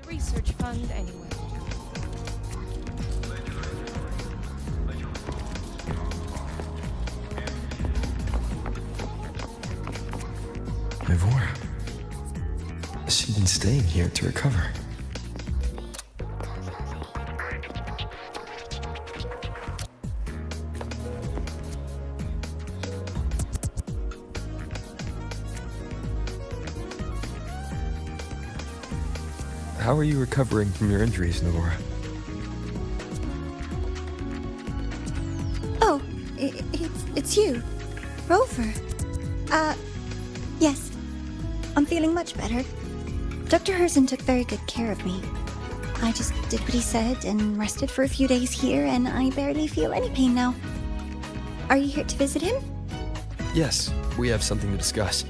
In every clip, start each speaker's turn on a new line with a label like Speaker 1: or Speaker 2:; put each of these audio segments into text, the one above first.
Speaker 1: research fund anyway.
Speaker 2: Ivora. She's been staying here to recover. How are you recovering from your injuries, Navora?
Speaker 3: Oh, it's you, Rover. Yes. I'm feeling much better. Dr. Herzen took very good care of me. I just did what he said and rested for a few days here, and I barely feel any pain now. Are you here to visit him?
Speaker 2: Yes, we have something to discuss.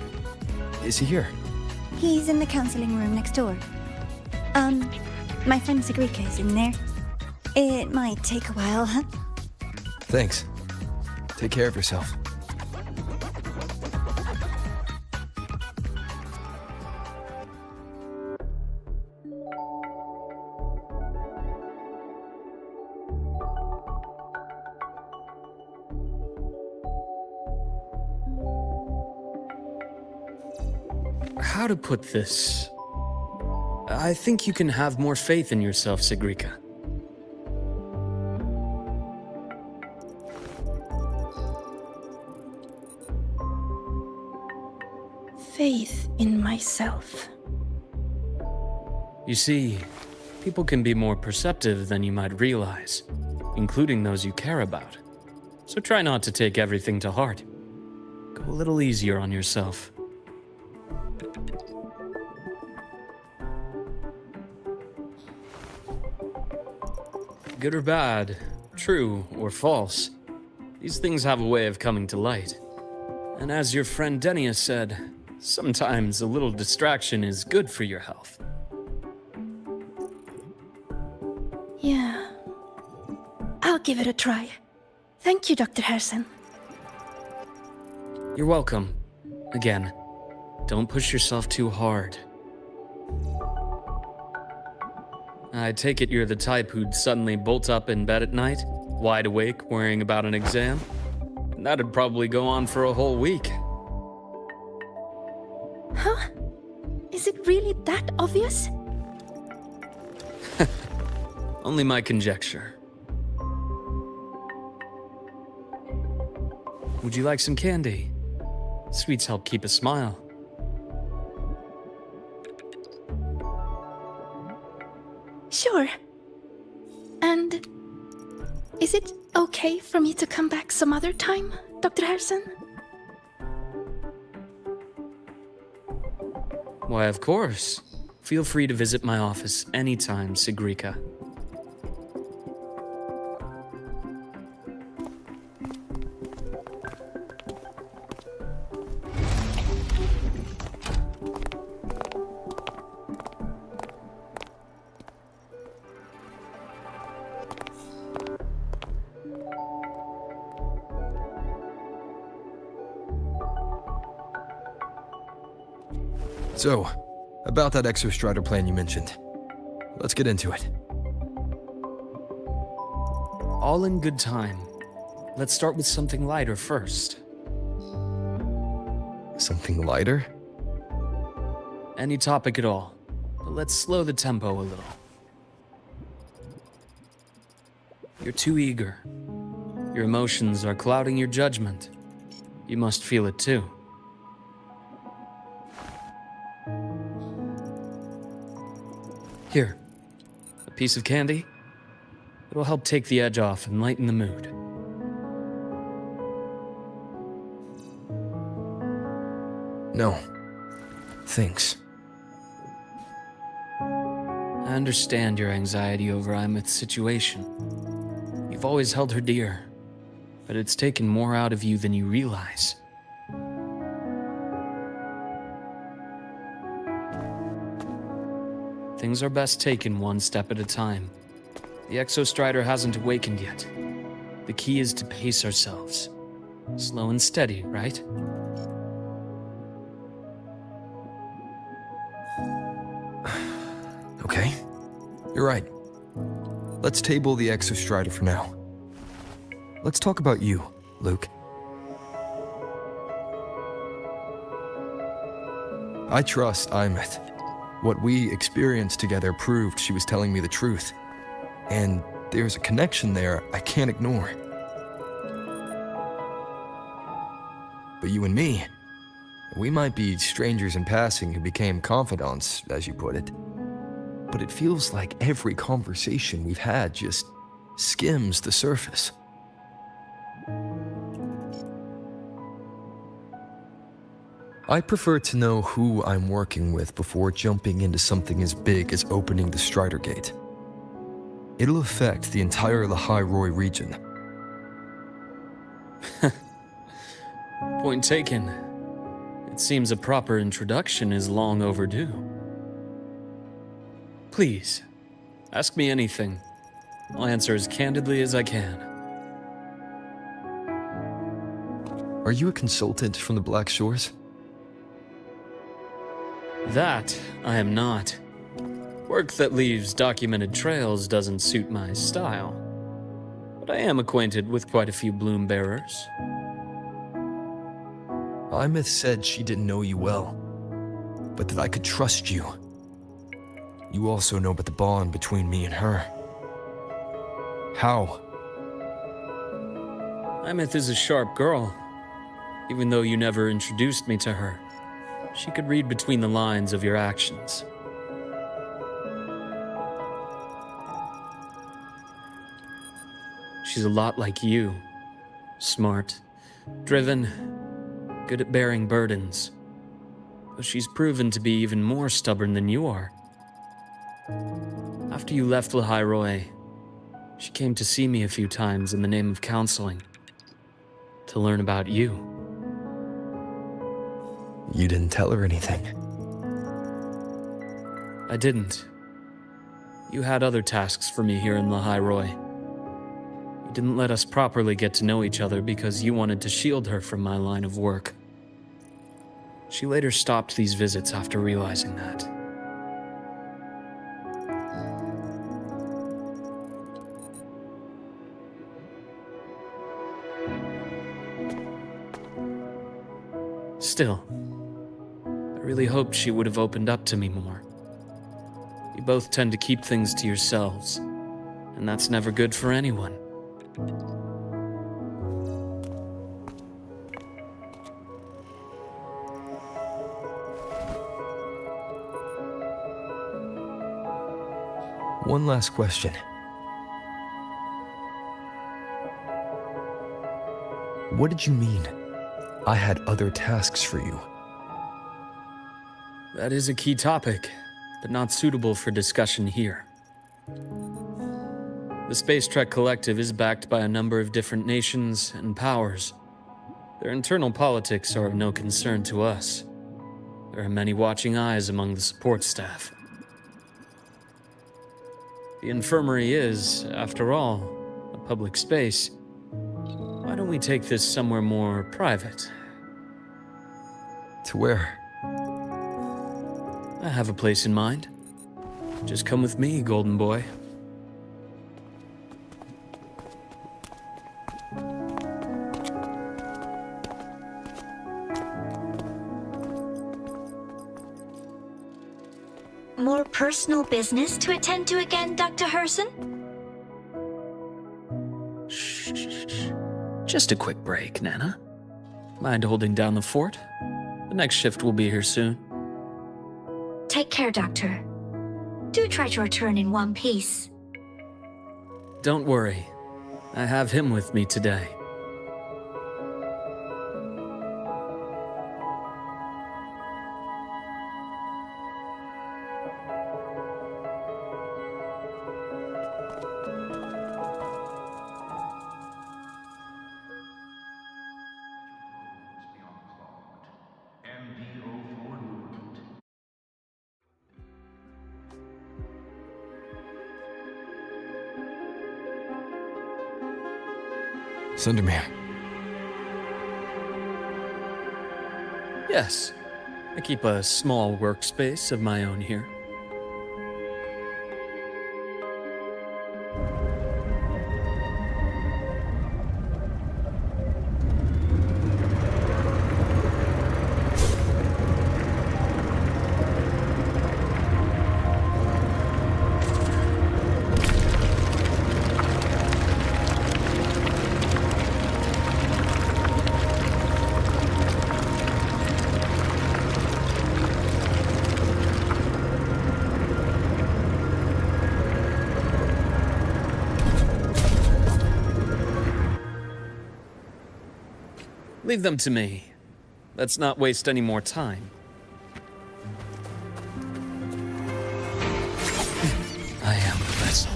Speaker 2: Is he here?
Speaker 3: He's in the counseling room next door. My friend Sigrika is in there. It might take a while, huh?
Speaker 2: Thanks. Take care of yourself.
Speaker 4: How to put this? I think you can have more faith in yourself, Sigrika.
Speaker 5: Faith in myself.
Speaker 4: You see, people can be more perceptive than you might realize, including those you care about. So try not to take everything to heart. Go a little easier on yourself. Good or bad, true or false, these things have a way of coming to light. And as your friend Denia said, sometimes a little distraction is good for your health.
Speaker 5: Yeah. I'll give it a try. Thank you, Dr. Herzen.
Speaker 4: You're welcome. Again, don't push yourself too hard. I take it you're the type who'd suddenly bolt up in bed at night, wide awake, worrying about an exam? And that'd probably go on for a whole week.
Speaker 5: Huh? Is it really that obvious?
Speaker 4: Only my conjecture. Would you like some candy? Sweets help keep a smile.
Speaker 5: Sure. And is it okay for me to come back some other time, Dr. Herzen?
Speaker 4: Why, of course. Feel free to visit my office anytime, Sigrika.
Speaker 2: So, about that exostrider plan you mentioned. Let's get into it.
Speaker 4: All in good time. Let's start with something lighter first.
Speaker 2: Something lighter?
Speaker 4: Any topic at all. But let's slow the tempo a little. You're too eager. Your emotions are clouding your judgment. You must feel it too. Here, a piece of candy. It'll help take the edge off and lighten the mood.
Speaker 2: No. Thanks.
Speaker 4: I understand your anxiety over Imith's situation. You've always held her dear, but it's taken more out of you than you realize. Things are best taken one step at a time. The Exostrider hasn't awakened yet. The key is to pace ourselves. Slow and steady, right?
Speaker 2: Okay. You're right. Let's table the exostrider for now. Let's talk about you, Luke. I trust Imeth. What we experienced together proved she was telling me the truth. And there's a connection there I can't ignore. But you and me, we might be strangers in passing who became confidants, as you put it. But it feels like every conversation we've had just skims the surface. I prefer to know who I'm working with before jumping into something as big as opening the Strider Gate. It'll affect the entire Lahairoi region.
Speaker 4: Point taken. It seems a proper introduction is long overdue. Please, ask me anything. I'll answer as candidly as I can.
Speaker 2: Are you a consultant from the Black Shores?
Speaker 4: That I am not. Work that leaves documented trails doesn't suit my style. But I am acquainted with quite a few bloom bearers.
Speaker 2: Imeth said she didn't know you well, but that I could trust you. You also know about the bond between me and her. How?
Speaker 4: Imeth is a sharp girl. Even though you never introduced me to her, she could read between the lines of your actions. She's a lot like you. Smart, driven, good at bearing burdens. But she's proven to be even more stubborn than you are. After you left Lahairoi, she came to see me a few times in the name of counseling, to learn about you.
Speaker 2: You didn't tell her anything.
Speaker 4: I didn't. You had other tasks for me here in Lahairoi. You didn't let us properly get to know each other because you wanted to shield her from my line of work. She later stopped these visits after realizing that. Still, I really hoped she would have opened up to me more. You both tend to keep things to yourselves, and that's never good for anyone.
Speaker 2: One last question. What did you mean? I had other tasks for you.
Speaker 4: That is a key topic, but not suitable for discussion here. The Space Trek Collective is backed by a number of different nations and powers. Their internal politics are of no concern to us. There are many watching eyes among the support staff. The infirmary is, after all, a public space. Why don't we take this somewhere more private?
Speaker 2: To where?
Speaker 4: I have a place in mind. Just come with me, golden boy.
Speaker 1: More personal business to attend to again, Dr. Herson?
Speaker 4: Shh. Just a quick break, Nana. Mind holding down the fort? The next shift will be here soon.
Speaker 1: Take care, Doctor. Do try to return in one piece.
Speaker 4: Don't worry. I have him with me today.
Speaker 2: Sundermere.
Speaker 4: Yes. I keep a small workspace of my own here. Leave them to me. Let's not waste any more time. I am the vessel.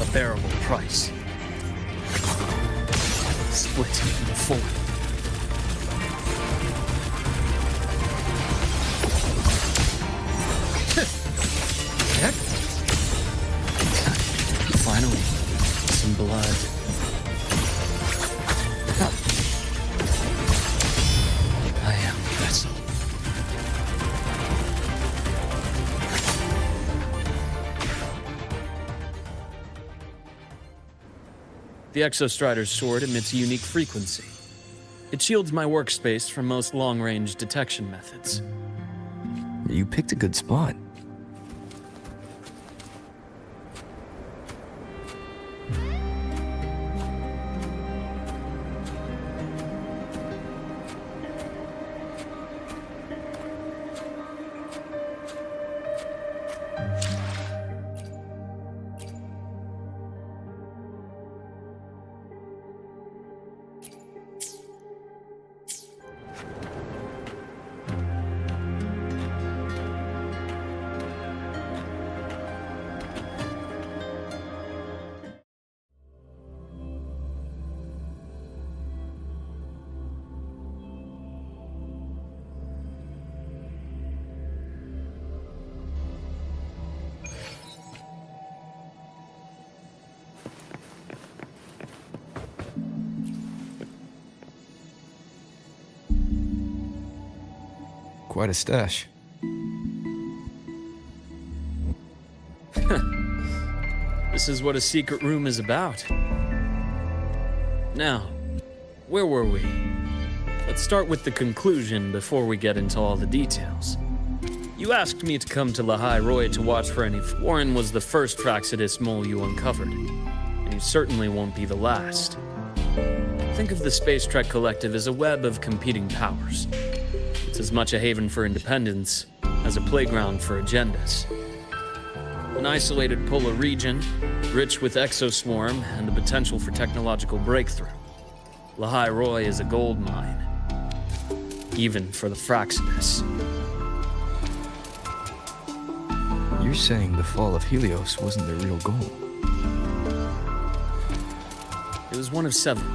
Speaker 4: A bearable price. Split into four. Finally, some blood. I am the vessel. The Exostrider's sword emits a unique frequency. It shields my workspace from most long-range detection methods.
Speaker 2: You picked a good spot. Quite a stash.
Speaker 4: This is what a secret room is about. Now, where were we? Let's start with the conclusion before we get into all the details. You asked me to come to Lahai Roy to watch for any Warren was the first Fraxidus mole you uncovered, and you certainly won't be the last. Think of the Space Trek Collective as a web of competing powers. It's as much a haven for independence as a playground for agendas. An isolated polar region, rich with exoswarm and the potential for technological breakthrough. Lahai Roy is a gold mine, even for the Fraxidus.
Speaker 2: You're saying the fall of Helios wasn't their real goal?
Speaker 4: It was one of several.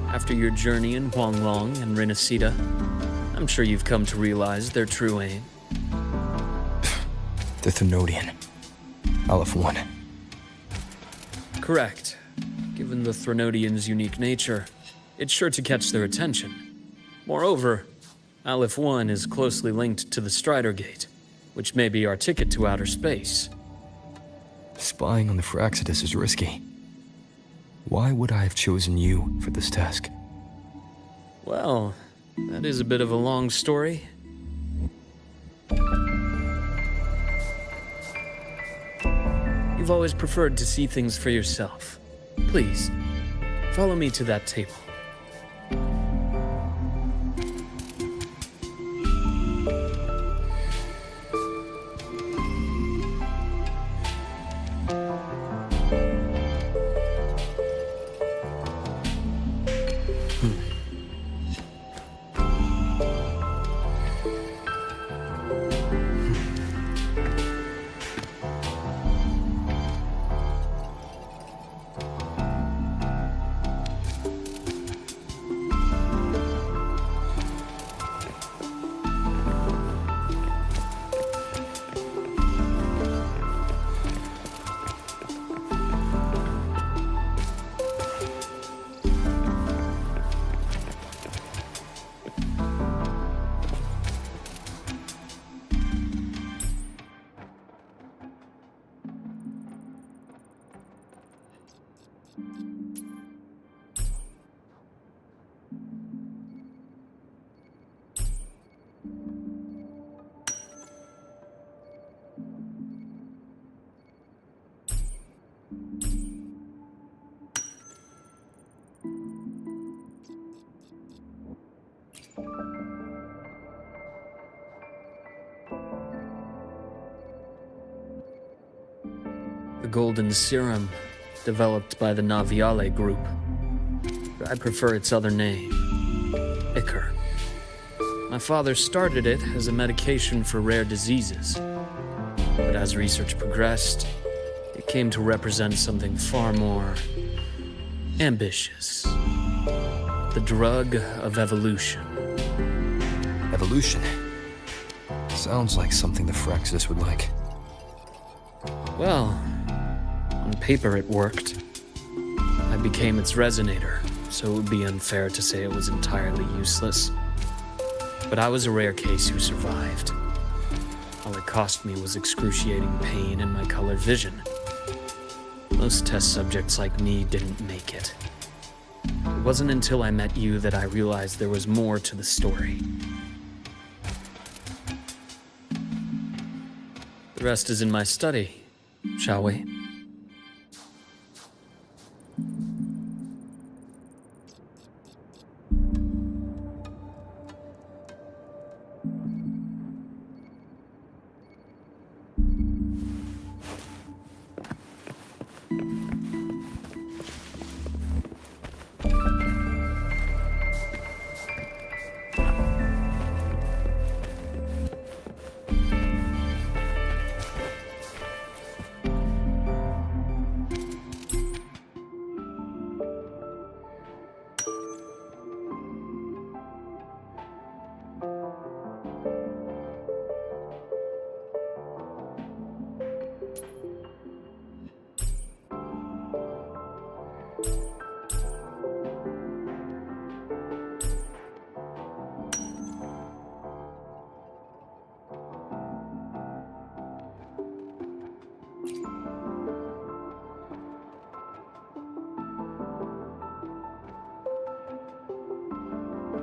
Speaker 4: After your journey in Huanglong and Renacida, I'm sure you've come to realize their true aim.
Speaker 2: The Thenodian. Aleph 1.
Speaker 4: Correct. Given the Threnodians' unique nature, it's sure to catch their attention. Moreover, Aleph 1 is closely linked to the Strider Gate, which may be our ticket to outer space.
Speaker 2: Spying on the Fraxidus is risky. Why would I have chosen you for this task?
Speaker 4: Well, that is a bit of a long story. You've always preferred to see things for yourself. Please, follow me to that table. golden serum developed by the Naviale group. I prefer its other name, Ichor. My father started it as a medication for rare diseases, but as research progressed, it came to represent something far more ambitious. The drug of evolution.
Speaker 2: Evolution? Sounds like something the Phyrexis would like.
Speaker 4: Well, on paper it worked. I became its resonator, so it would be unfair to say it was entirely useless. But I was a rare case who survived. All it cost me was excruciating pain and my colored vision. Most test subjects like me didn't make it. It wasn't until I met you that I realized there was more to the story. The rest is in my study, shall we?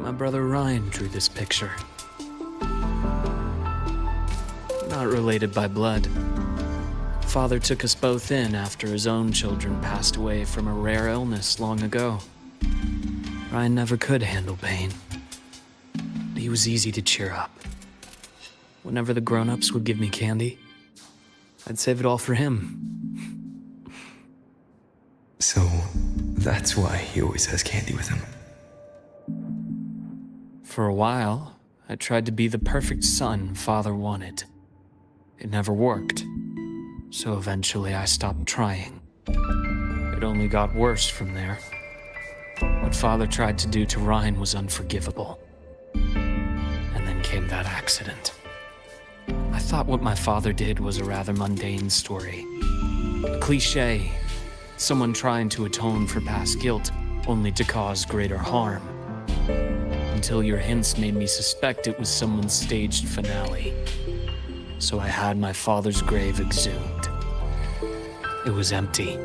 Speaker 4: My brother Ryan drew this picture. Not related by blood. Father took us both in after his own children passed away from a rare illness long ago. Ryan never could handle pain. But he was easy to cheer up. Whenever the grown-ups would give me candy, I'd save it all for him.
Speaker 2: So, that's why he always has candy with him.
Speaker 4: For a while, I tried to be the perfect son Father wanted. It never worked, so eventually I stopped trying. It only got worse from there. What Father tried to do to Ryan was unforgivable. And then came that accident. I thought what my father did was a rather mundane story. A cliché, someone trying to atone for past guilt, only to cause greater harm. Until your hints made me suspect it was someone's staged finale. So I had my father's grave exhumed. It was empty.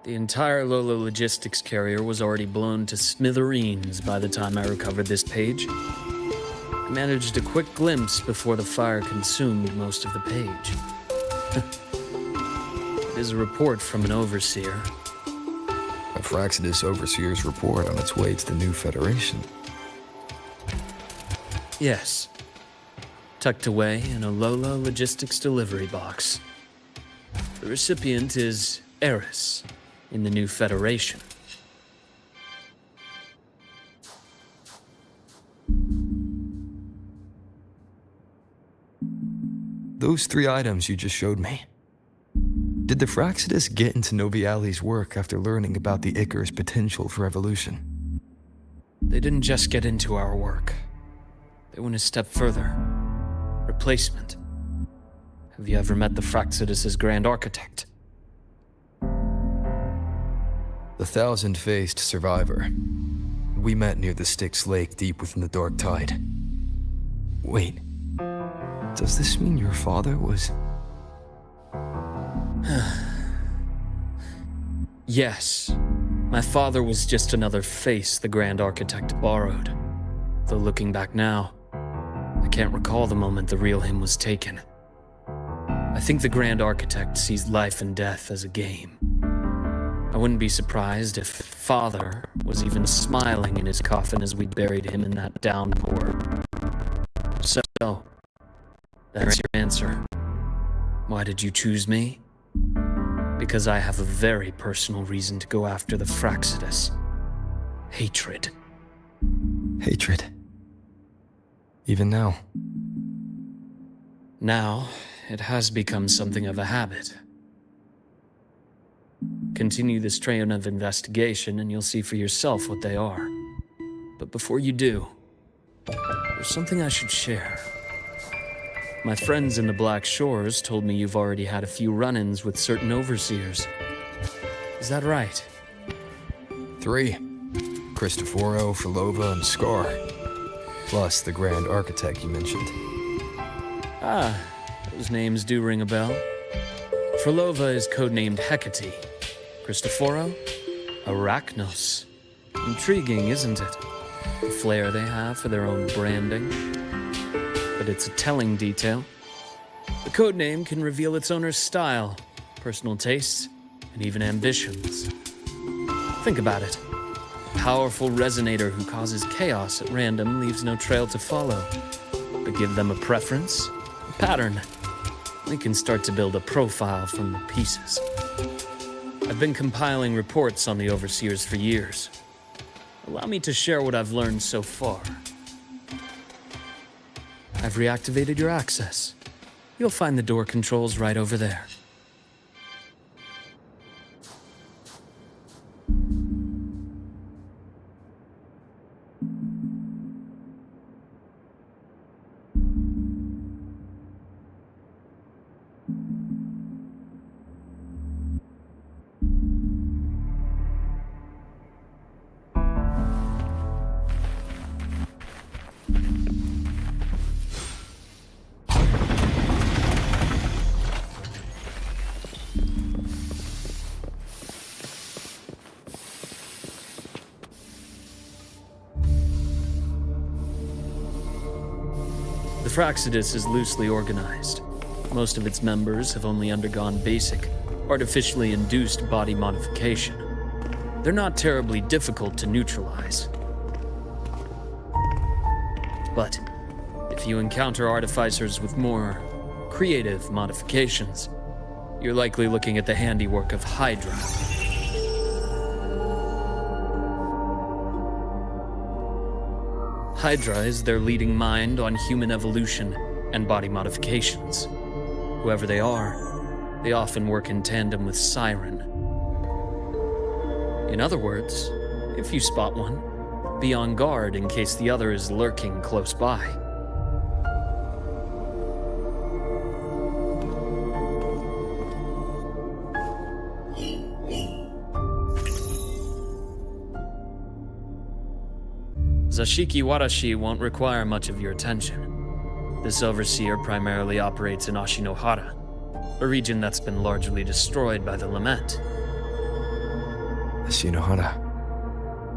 Speaker 4: The entire Lola logistics carrier was already blown to smithereens by the time I recovered this page. And managed a quick glimpse before the fire consumed most of the page. It is a report from an overseer.
Speaker 2: A Fraxidus Overseer's report on its way to the new Federation.
Speaker 4: Yes. Tucked away in a Lola Logistics delivery box. The recipient is Eris in the new Federation.
Speaker 2: Those 3 items you just showed me. Did the Fraxidus get into Noviali's work after learning about the Icar's potential for evolution?
Speaker 4: They didn't just get into our work. They went a step further. Replacement. Have you ever met the Fraxidus' Grand Architect?
Speaker 2: The thousand-faced survivor. We met near the Styx Lake deep within the Dark Tide. Wait. Does this mean your father was...
Speaker 4: Yes. My father was just another face the Grand Architect borrowed. Though looking back now, I can't recall the moment the real him was taken. I think the Grand Architect sees life and death as a game. I wouldn't be surprised if Father was even smiling in his coffin as we buried him in that downpour. So, that's your answer. Why did you choose me? Because I have a very personal reason to go after the Fraxidus. Hatred.
Speaker 2: Hatred. Even now.
Speaker 4: Now, it has become something of a habit. Continue this train of investigation and you'll see for yourself what they are. But before you do, there's something I should share. My friends in the Black Shores told me you've already had a few run-ins with certain overseers. Is that right?
Speaker 2: 3. Cristoforo, Filova, and Scar. Plus the Grand Architect you mentioned.
Speaker 4: Ah, those names do ring a bell. Filova is codenamed Hecate. Cristoforo? Arachnos. Intriguing, isn't it? The flair they have for their own branding. But it's a telling detail. The codename can reveal its owner's style, personal tastes, and even ambitions. Think about it. A powerful resonator who causes chaos at random leaves no trail to follow. But give them a preference, a pattern. We can start to build a profile from the pieces. I've been compiling reports on the Overseers for years. Allow me to share what I've learned so far. I've reactivated your access. You'll find the door controls right over there. The Fraxidus is loosely organized. Most of its members have only undergone basic, artificially induced body modification. They're not terribly difficult to neutralize. But if you encounter artificers with more creative modifications, you're likely looking at the handiwork of Hydra. Hydra is their leading mind on human evolution and body modifications. Whoever they are, they often work in tandem with Siren. In other words, if you spot one, be on guard in case the other is lurking close by. Zashiki Warashi won't require much of your attention. This overseer primarily operates in Ashinohara, a region that's been largely destroyed by the Lament.
Speaker 2: Ashinohara.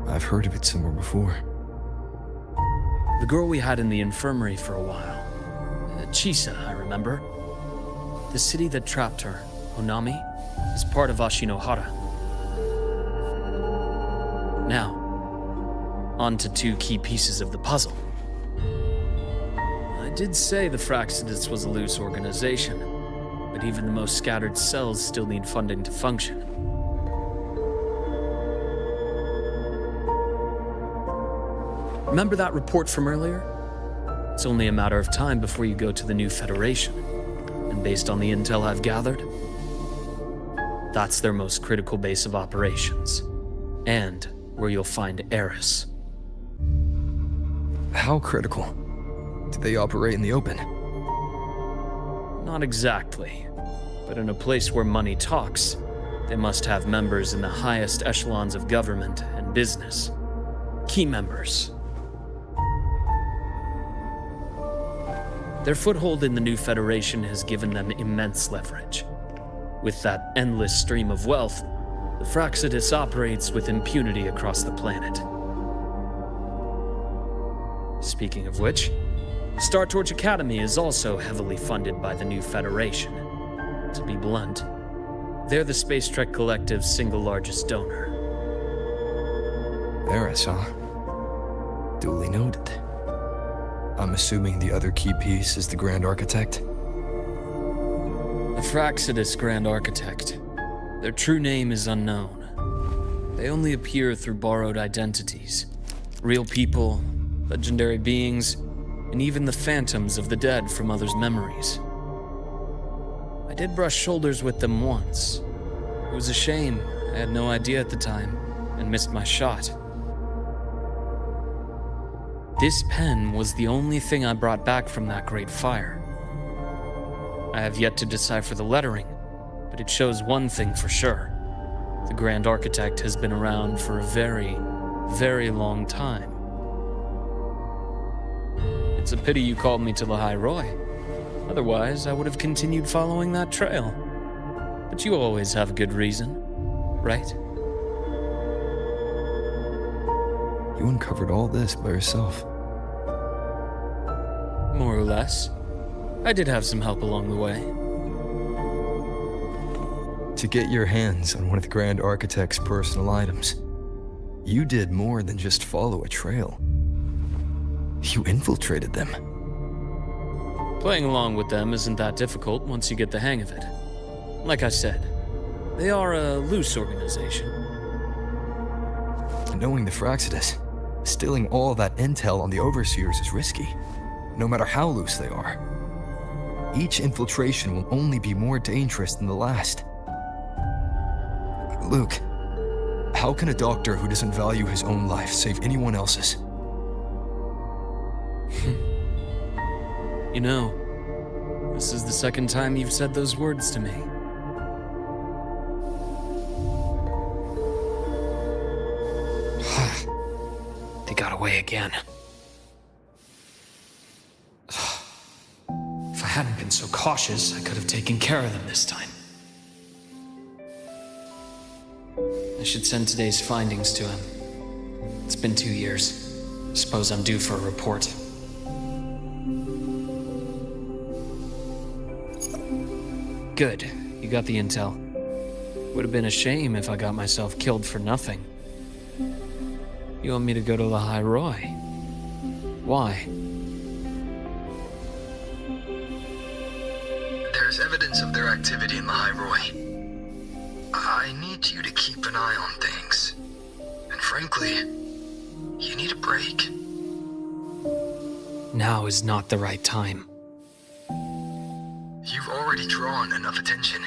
Speaker 2: I've heard of it somewhere before.
Speaker 4: The girl we had in the infirmary for a while. Chisa, I remember. The city that trapped her, Honami, is part of Ashinohara. Now, on to two key pieces of the puzzle. I did say the Fraxidus was a loose organization, but even the most scattered cells still need funding to function. Remember that report from earlier? It's only a matter of time before you go to the new Federation. And based on the intel I've gathered, that's their most critical base of operations. And where you'll find Eris.
Speaker 2: How critical? Do they operate in the open?
Speaker 4: Not exactly. But in a place where money talks, they must have members in the highest echelons of government and business. Key members. Their foothold in the new Federation has given them immense leverage. With that endless stream of wealth, the Fraxidus operates with impunity across the planet. Speaking of which, Star Torch Academy is also heavily funded by the new Federation. To be blunt, they're the Space Trek Collective's single largest donor.
Speaker 2: Eris, huh? Duly noted. I'm assuming the other key piece is the Grand Architect?
Speaker 4: The Fraxidus Grand Architect. Their true name is unknown. They only appear through borrowed identities. Real people, legendary beings, and even the phantoms of the dead from others' memories. I did brush shoulders with them once. It was a shame. I had no idea at the time, and missed my shot. This pen was the only thing I brought back from that great fire. I have yet to decipher the lettering, but it shows one thing for sure. The Grand Architect has been around for a very, very long time. It's a pity you called me to the High Roy. Otherwise, I would have continued following that trail. But you always have good reason, right?
Speaker 2: You uncovered all this by yourself.
Speaker 4: More or less. I did have some help along the way.
Speaker 2: To get your hands on one of the Grand Architect's personal items, you did more than just follow a trail. You infiltrated them.
Speaker 4: Playing along with them isn't that difficult once you get the hang of it. Like I said, they are a loose organization.
Speaker 2: Knowing the Fraxidus, stealing all that intel on the Overseers is risky, no matter how loose they are. Each infiltration will only be more dangerous than the last. Luke, how can a doctor who doesn't value his own life save anyone else's?
Speaker 4: You know, this is the second time you've said those words to me. They got away again. If I hadn't been so cautious, I could have taken care of them this time. I should send today's findings to him. It's been 2 years. Suppose I'm due for a report. Good. You got the intel. Would have been a shame if I got myself killed for nothing. You want me to go to the High Roy? Why?
Speaker 2: There's evidence of their activity in the High Roy. I need you to keep an eye on things. And frankly, you need a break.
Speaker 4: Now is not the right time.
Speaker 2: You've already drawn enough attention.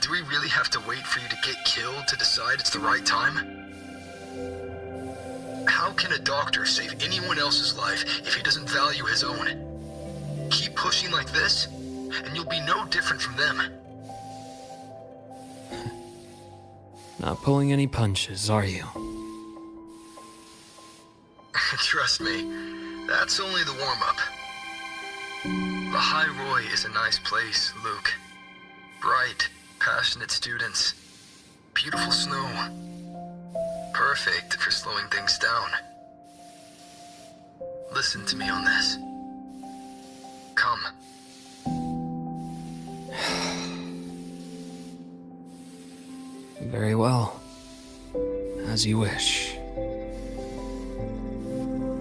Speaker 2: Do we really have to wait for you to get killed to decide it's the right time? How can a doctor save anyone else's life if he doesn't value his own? Keep pushing like this, and you'll be no different from them.
Speaker 4: Not pulling any punches, are you?
Speaker 2: Trust me, that's only the warm-up. The High Roy is a nice place, Luke. Bright, passionate students. Beautiful snow. Perfect for slowing things down. listen to me on this. Come.
Speaker 4: Very well. As you wish.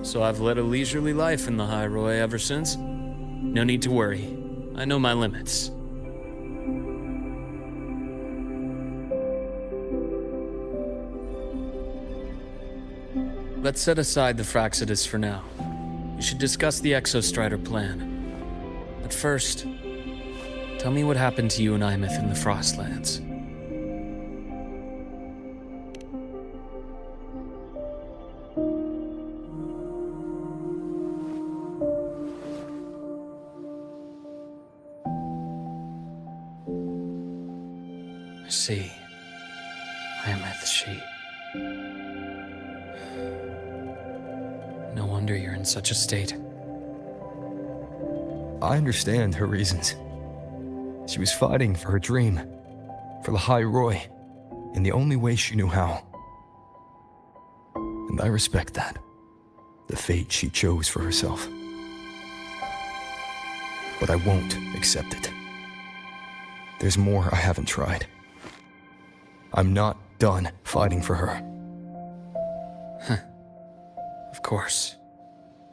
Speaker 4: So I've led a leisurely life in the High Roy ever since. No need to worry. I know my limits. Let's set aside the Fraxidus for now. We should discuss the Exostrider plan. But first, tell me what happened to you and Imeth in the Frostlands. I see. Imeth, she... No wonder you're in such a state.
Speaker 2: I understand her reasons. She was fighting for her dream, for the High Roy, in the only way she knew how. And I respect that, the fate she chose for herself. But I won't accept it. There's more I haven't tried. I'm not done fighting for her.
Speaker 4: Of course.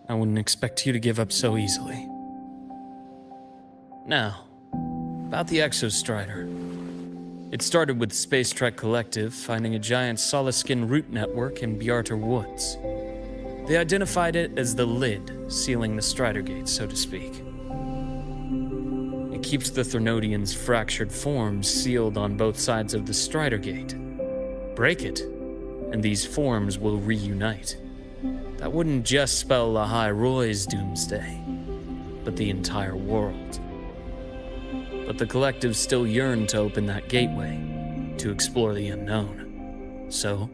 Speaker 4: I wouldn't expect you to give up so easily. Now, about the Exostrider. It started with the Space Trek Collective finding a giant solid-skin root network in Bjarter Woods. They identified it as the lid, sealing the Strider Gate, so to speak. It keeps the Thernodians' fractured forms sealed on both sides of the Strider Gate. Break it, and these forms will reunite. That wouldn't just spell the High Roy's doomsday, but the entire world. But the Collective still yearned to open that gateway, to explore the unknown. So,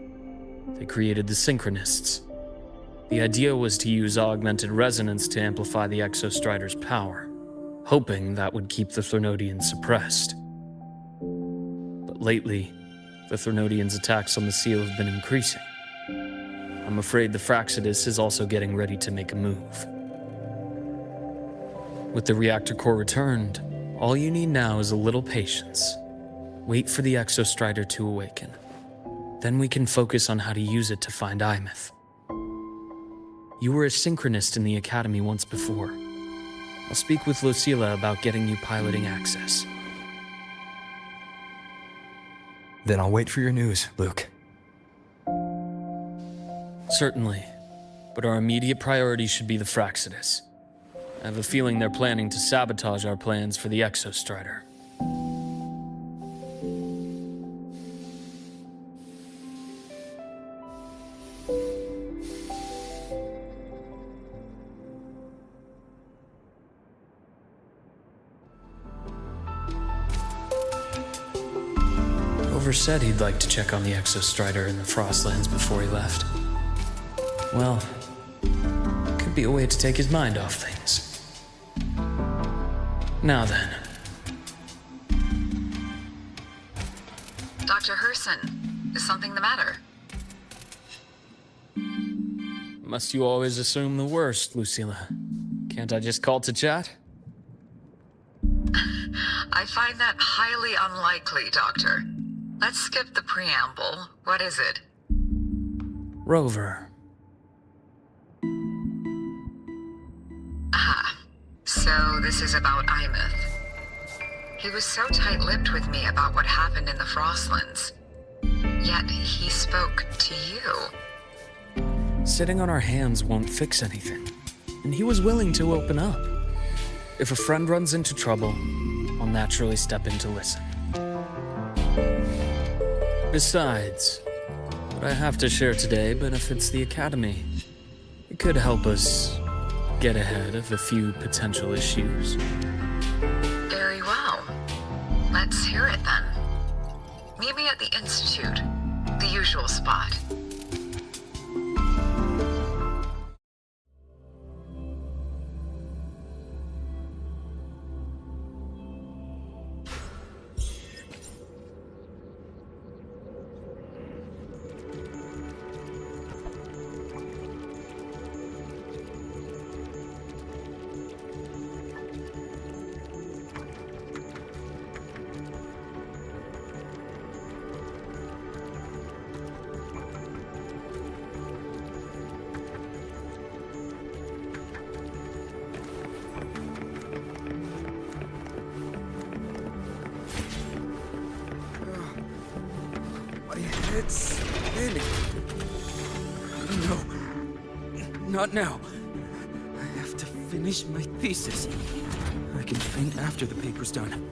Speaker 4: they created the Synchronists. The idea was to use augmented resonance to amplify the Exostrider's power, hoping that would keep the Thernodians suppressed. But lately, the Thernodians' attacks on the seal have been increasing. I'm afraid the Fraxidus is also getting ready to make a move. With the reactor core returned, all you need now is a little patience. Wait for the Exostrider to awaken. Then we can focus on how to use it to find Imeth. You were a synchronist in the Academy once before. I'll speak with Lucilla about getting you piloting access.
Speaker 2: Then I'll wait for your news, Luke.
Speaker 4: Certainly, but our immediate priority should be the Fraxidus. I have a feeling they're planning to sabotage our plans for the Exostrider. Rover said he'd like to check on the Exostrider in the Frostlands before he left. Well, could be a way to take his mind off things. Now then.
Speaker 6: Dr. Herson, is something the matter?
Speaker 4: Must you always assume the worst, Lucilla? Can't I just call to chat?
Speaker 6: I find that highly unlikely, Doctor. Let's skip the preamble. What is it?
Speaker 4: Rover.
Speaker 6: Ah, so this is about Imeth. He was so tight-lipped with me about what happened in the Frostlands. Yet he spoke to you.
Speaker 4: Sitting on our hands won't fix anything, and he was willing to open up. If a friend runs into trouble, I'll naturally step in to listen. Besides, what I have to share today benefits the Academy. It could help us get ahead of a few potential issues.
Speaker 6: Very well. Let's hear it then. Meet me at the Institute, the usual spot.
Speaker 7: It's spinning. No. Not now. I have to finish my thesis. I can faint after the paper's done.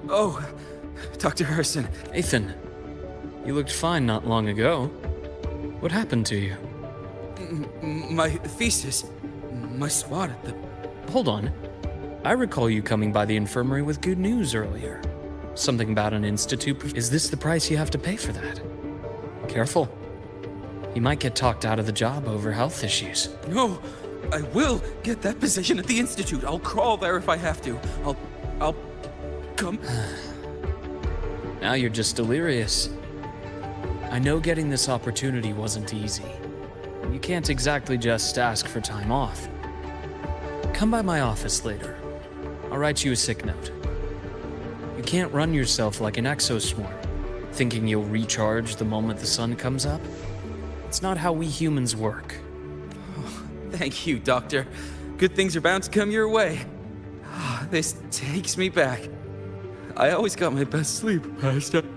Speaker 7: Oh, Dr. Harrison.
Speaker 4: Ethan, you looked fine not long ago. What happened to you?
Speaker 7: My thesis. My spot at the...
Speaker 4: Hold on. I recall you coming by the infirmary with good news earlier. Something about an institute. Is this the price you have to pay for that? Careful. You might get talked out of the job over health issues.
Speaker 7: No, I will get that position at the institute. I'll crawl there if I have to. I'll come.
Speaker 4: Now you're just delirious. I know getting this opportunity wasn't easy. You can't exactly just ask for time off. Come by my office later. I'll write you a sick note. You can't run yourself like an exoswarm, thinking you'll recharge the moment the sun comes up. It's not how we humans work.
Speaker 7: Oh, thank you, Doctor. Good things are bound to come your way. This takes me back. I always got my best sleep past time.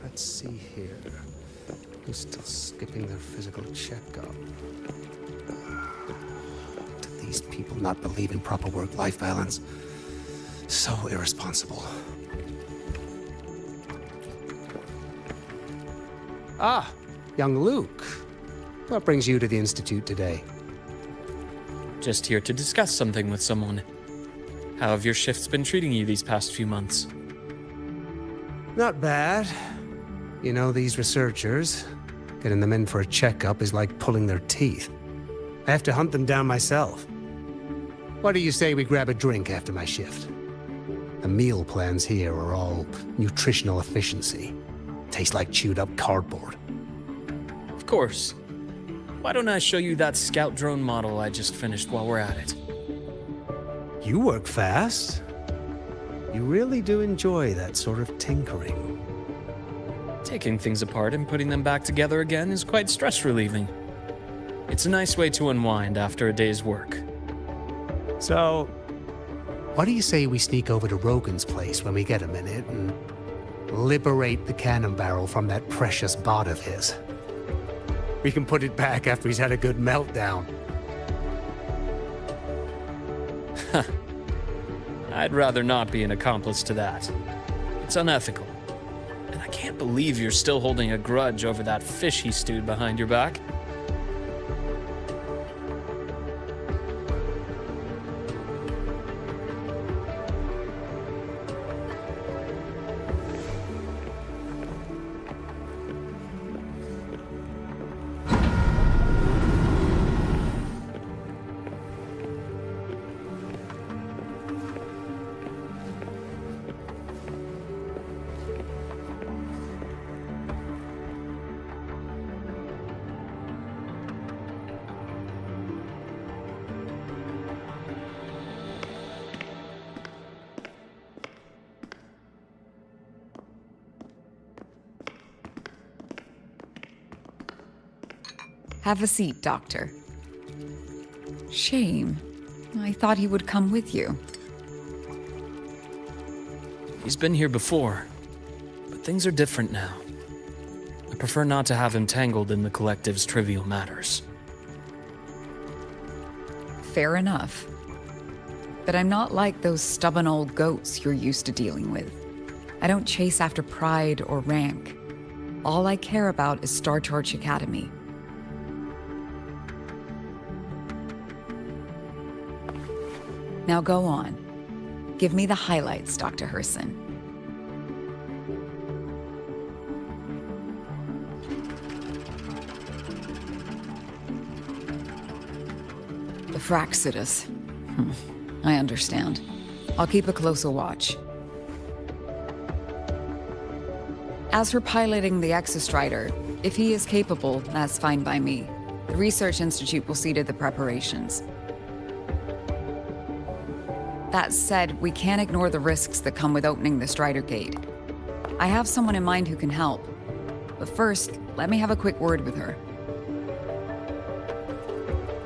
Speaker 8: Let's see here. Who's still skipping their physical checkup? Do these people not believe in proper work-life balance? So irresponsible. Ah, young Luke. What brings you to the Institute today?
Speaker 4: Just here to discuss something with someone. How have your shifts been treating you these past few months?
Speaker 8: Not bad. You know, these researchers, getting them in for a checkup is like pulling their teeth. I have to hunt them down myself. What do you say we grab a drink after my shift? The meal plans here are all nutritional efficiency. Taste like chewed up cardboard.
Speaker 4: Of course. Why don't I show you that scout drone model I just finished while we're at it?
Speaker 8: You work fast. You really do enjoy that sort of tinkering.
Speaker 4: Taking things apart and putting them back together again is quite stress-relieving. It's a nice way to unwind after a day's work.
Speaker 8: So, what do you say we sneak over to Rogan's place when we get a minute and liberate the cannon barrel from that precious bot of his? We can put it back after he's had a good meltdown.
Speaker 4: I'd rather not be an accomplice to that. It's unethical. And I can't believe you're still holding a grudge over that fish he stewed behind your back.
Speaker 9: Have a seat, Doctor. Shame. I thought he would come with you.
Speaker 4: He's been here before, but things are different now. I prefer not to have him tangled in the collective's trivial matters.
Speaker 9: Fair enough. But I'm not like those stubborn old goats you're used to dealing with. I don't chase after pride or rank. All I care about is Star Torch Academy. Now go on. Give me the highlights, Dr. Herson. The Fraxidus. I understand. I'll keep a closer watch. As for piloting the Exostrider, If he is capable, that's fine by me. The Research Institute will see to the preparations. That said, we can't ignore the risks that come with opening the Strider Gate. I have someone in mind who can help. But first, let me have a quick word with her.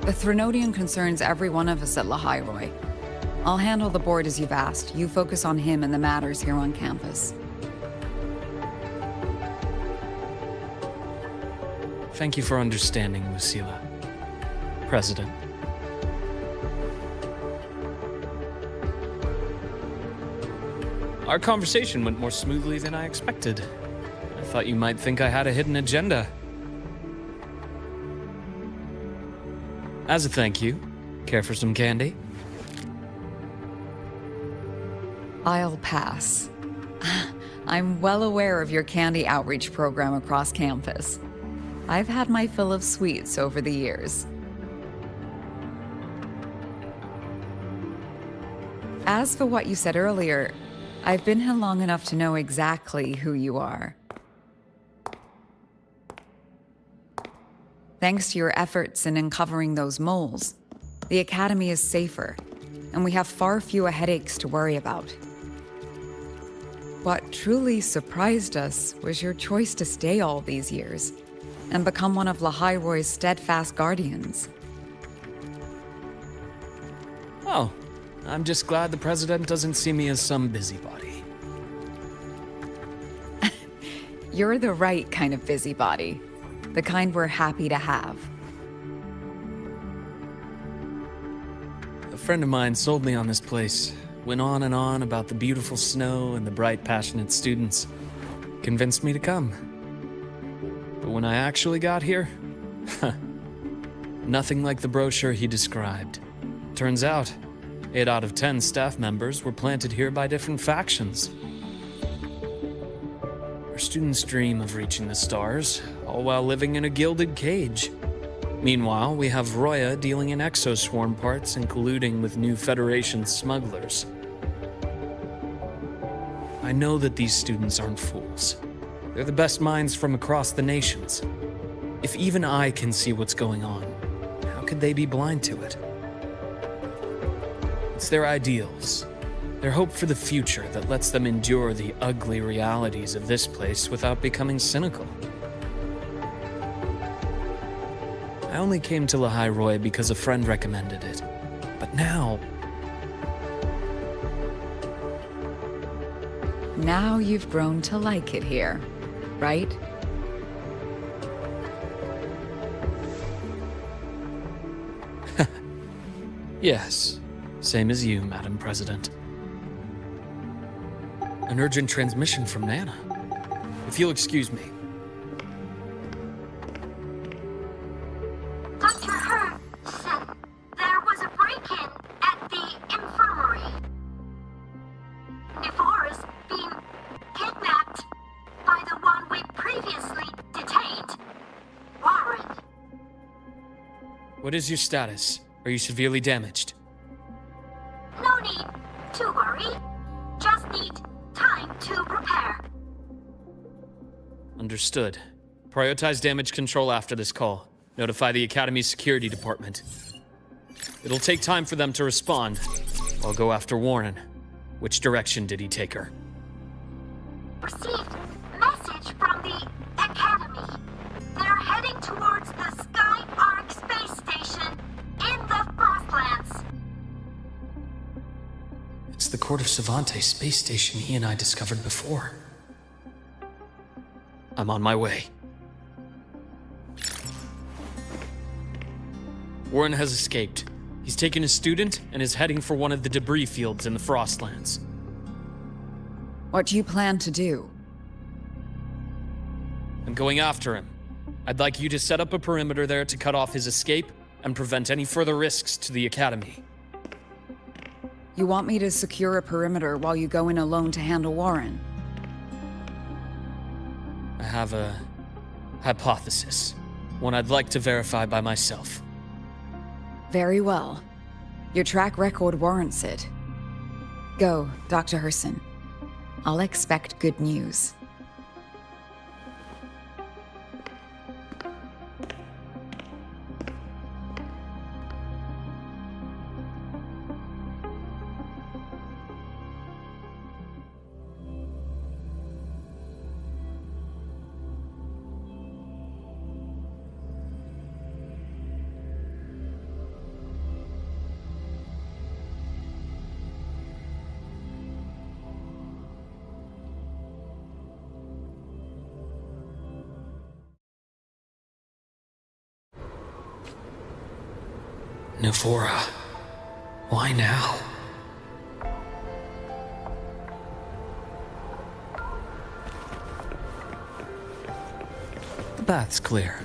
Speaker 9: The Threnodian concerns every one of us at Lahairoi. I'll handle the board as you've asked. You focus on him and the matters here on campus.
Speaker 4: Thank you for understanding, Lucilla. President. Our conversation went more smoothly than I expected. I thought you might think I had a hidden agenda. As a thank you, care for some candy?
Speaker 9: I'll pass. I'm well aware of your candy outreach program across campus. I've had my fill of sweets over the years. As for what you said earlier, I've been here long enough to know exactly who you are. Thanks to your efforts in uncovering those moles, the Academy is safer, and we have far fewer headaches to worry about. What truly surprised us was your choice to stay all these years and become one of Lahairoi's steadfast guardians.
Speaker 4: Oh, I'm just glad the President doesn't see me as some busybody.
Speaker 9: You're the right kind of busybody. The kind we're happy to have.
Speaker 4: A friend of mine sold me on this place. Went on and on about the beautiful snow and the bright, passionate students. Convinced me to come. But when I actually got here, nothing like the brochure he described. Turns out, 8 out of 10 staff members were planted here by different factions. Our students dream of reaching the stars, all while living in a gilded cage. Meanwhile, we have Roya dealing in exoswarm parts and colluding with new Federation smugglers. I know that these students aren't fools. They're the best minds from across the nations. If even I can see what's going on, how could they be blind to it? It's their ideals, their hope for the future that lets them endure the ugly realities of this place without becoming cynical. I only came to Lahairoi because a friend recommended it. But now...
Speaker 9: Now you've grown to like it here, right?
Speaker 4: Yes, same as you, Madam President. An urgent transmission from Nana. If you'll excuse me.
Speaker 1: Dr. Hurd said there was a break-in at the infirmary. Ivor is being kidnapped by the one we previously detained, Warren.
Speaker 4: What is your status? Are you severely damaged?
Speaker 1: No need to worry. Just need time to prepare.
Speaker 4: Understood. Prioritize damage control after this call. Notify the Academy's security department. It'll take time for them to respond. I'll go after Warren. Which direction did he take her?
Speaker 1: Received message from the Academy. They're heading towards the Sky Arc space station in the Frostlands.
Speaker 4: It's the Court of Savante space station he and I discovered before. I'm on my way. Warren has escaped. He's taken a student and is heading for one of the debris fields in the Frostlands.
Speaker 9: What do you plan to do?
Speaker 4: I'm going after him. I'd like you to set up a perimeter there to cut off his escape and prevent any further risks to the Academy.
Speaker 9: You want me to secure a perimeter while you go in alone to handle Warren?
Speaker 4: I have a hypothesis. One I'd like to verify by myself.
Speaker 9: Very well. Your track record warrants it. Go, Dr. Herson. I'll expect good news.
Speaker 4: Nephora, why now? The bath's clear.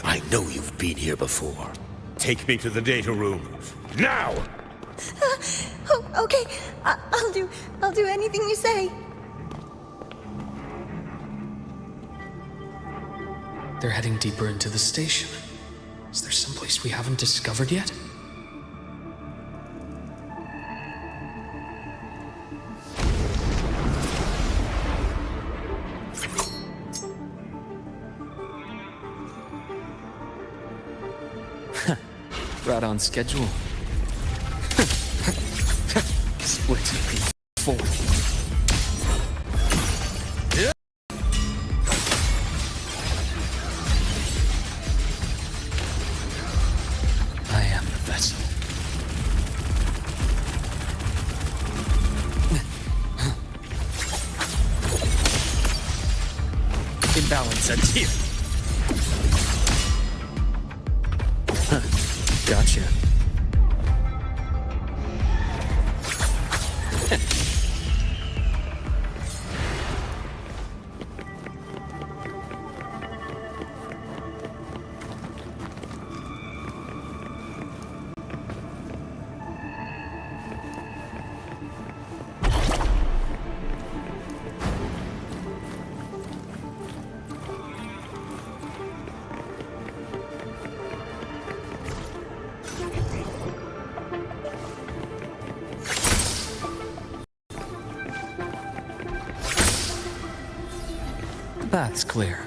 Speaker 10: I know you've been here before. Take me to the data room. Now!
Speaker 3: Oh, okay. I'll do anything you say.
Speaker 4: They're heading deeper into the station. Is there someplace we haven't discovered yet? Right on schedule. Splits in four. I am the vessel. Imbalance ends here. Gotcha. That's clear.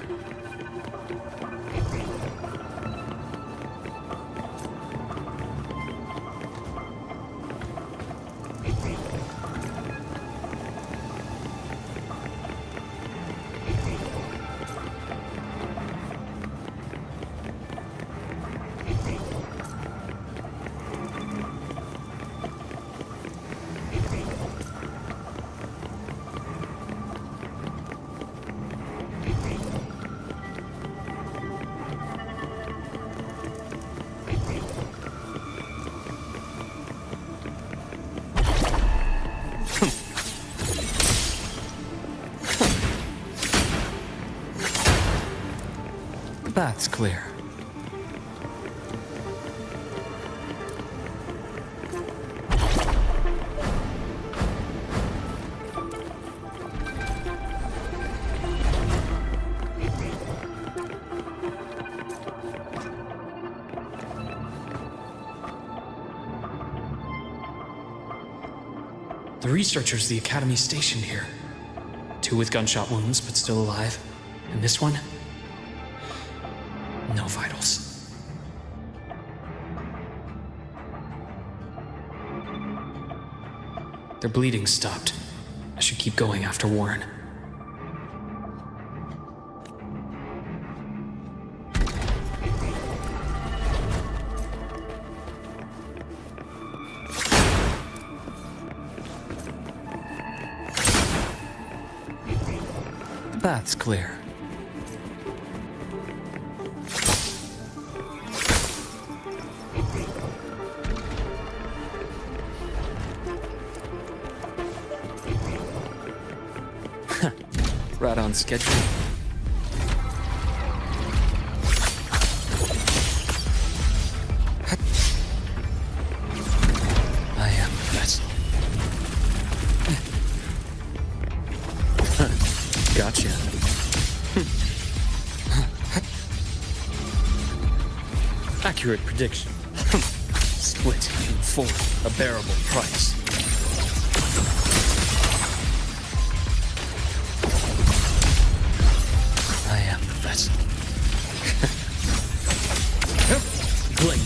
Speaker 4: That's clear. The researchers the Academy stationed here. 2 with gunshot wounds, but still alive. And this one? No vitals. Their bleeding stopped. I should keep going after Warren. The path's clear. on schedule? I am the vessel. Gotcha. Accurate prediction. Split in four, a bearable price. I am the vessel. Blink,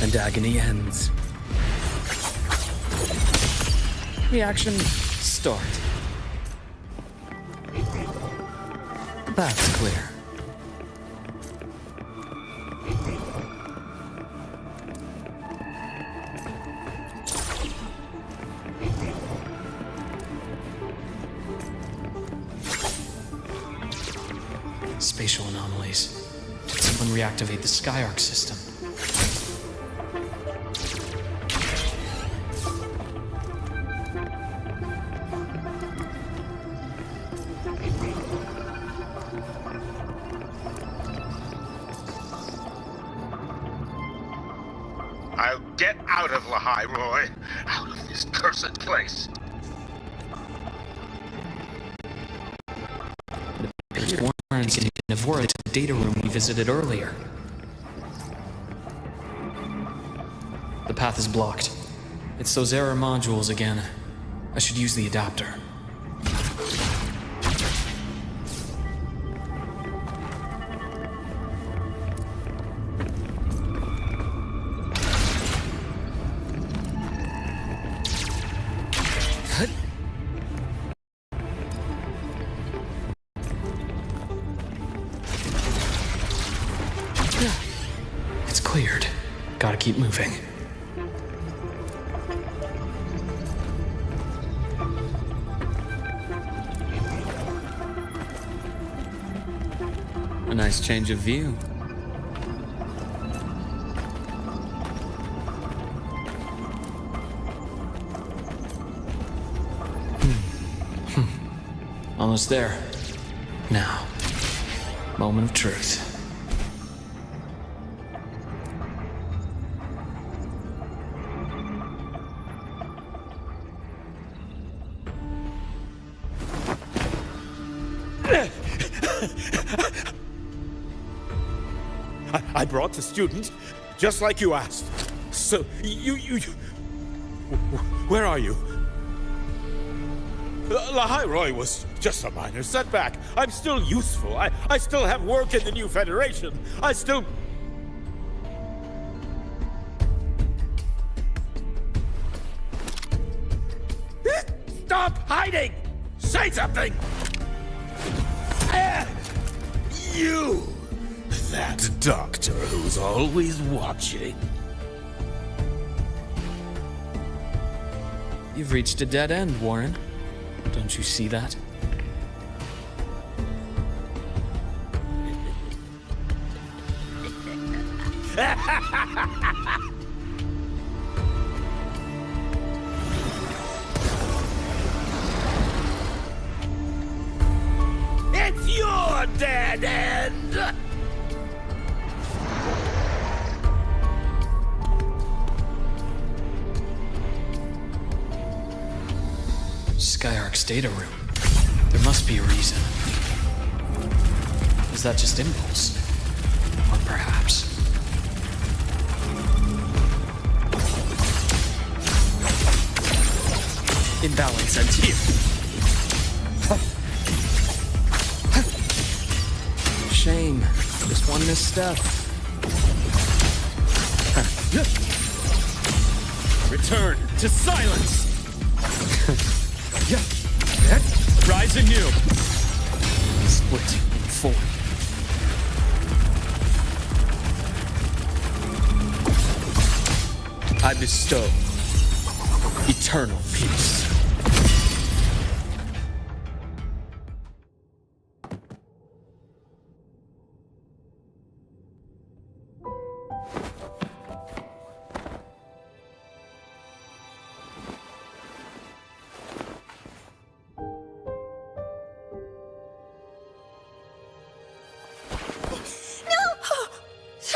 Speaker 4: and agony ends. Reaction, start. The path's clear. Spatial anomalies. Did someone reactivate the Skyark system?
Speaker 10: I'll get out of Lahai, Roy. Out of this cursed place.
Speaker 4: There's warrants in Navora to the data room we visited earlier. The path is blocked. It's those error modules again. I should use the adapter. It's cleared. Gotta keep moving. A nice change of view. Almost there. Now, moment of truth.
Speaker 10: I brought the student, just like you asked. So, you... Where are you? Lahai Roy was just a minor setback. I'm still useful. I still have work in the new Federation. I still... Stop hiding! Say something! You! That doctor who's always watching.
Speaker 4: You've reached a dead end, Warren. Don't you see that?
Speaker 10: It's your dead end!
Speaker 4: Skyark's data room. There must be a reason. Is that just impulse? Or perhaps... imbalance ends here. Shame. Just one misstep. Return to silence! Ryzen new. Split in four. I bestow eternal peace.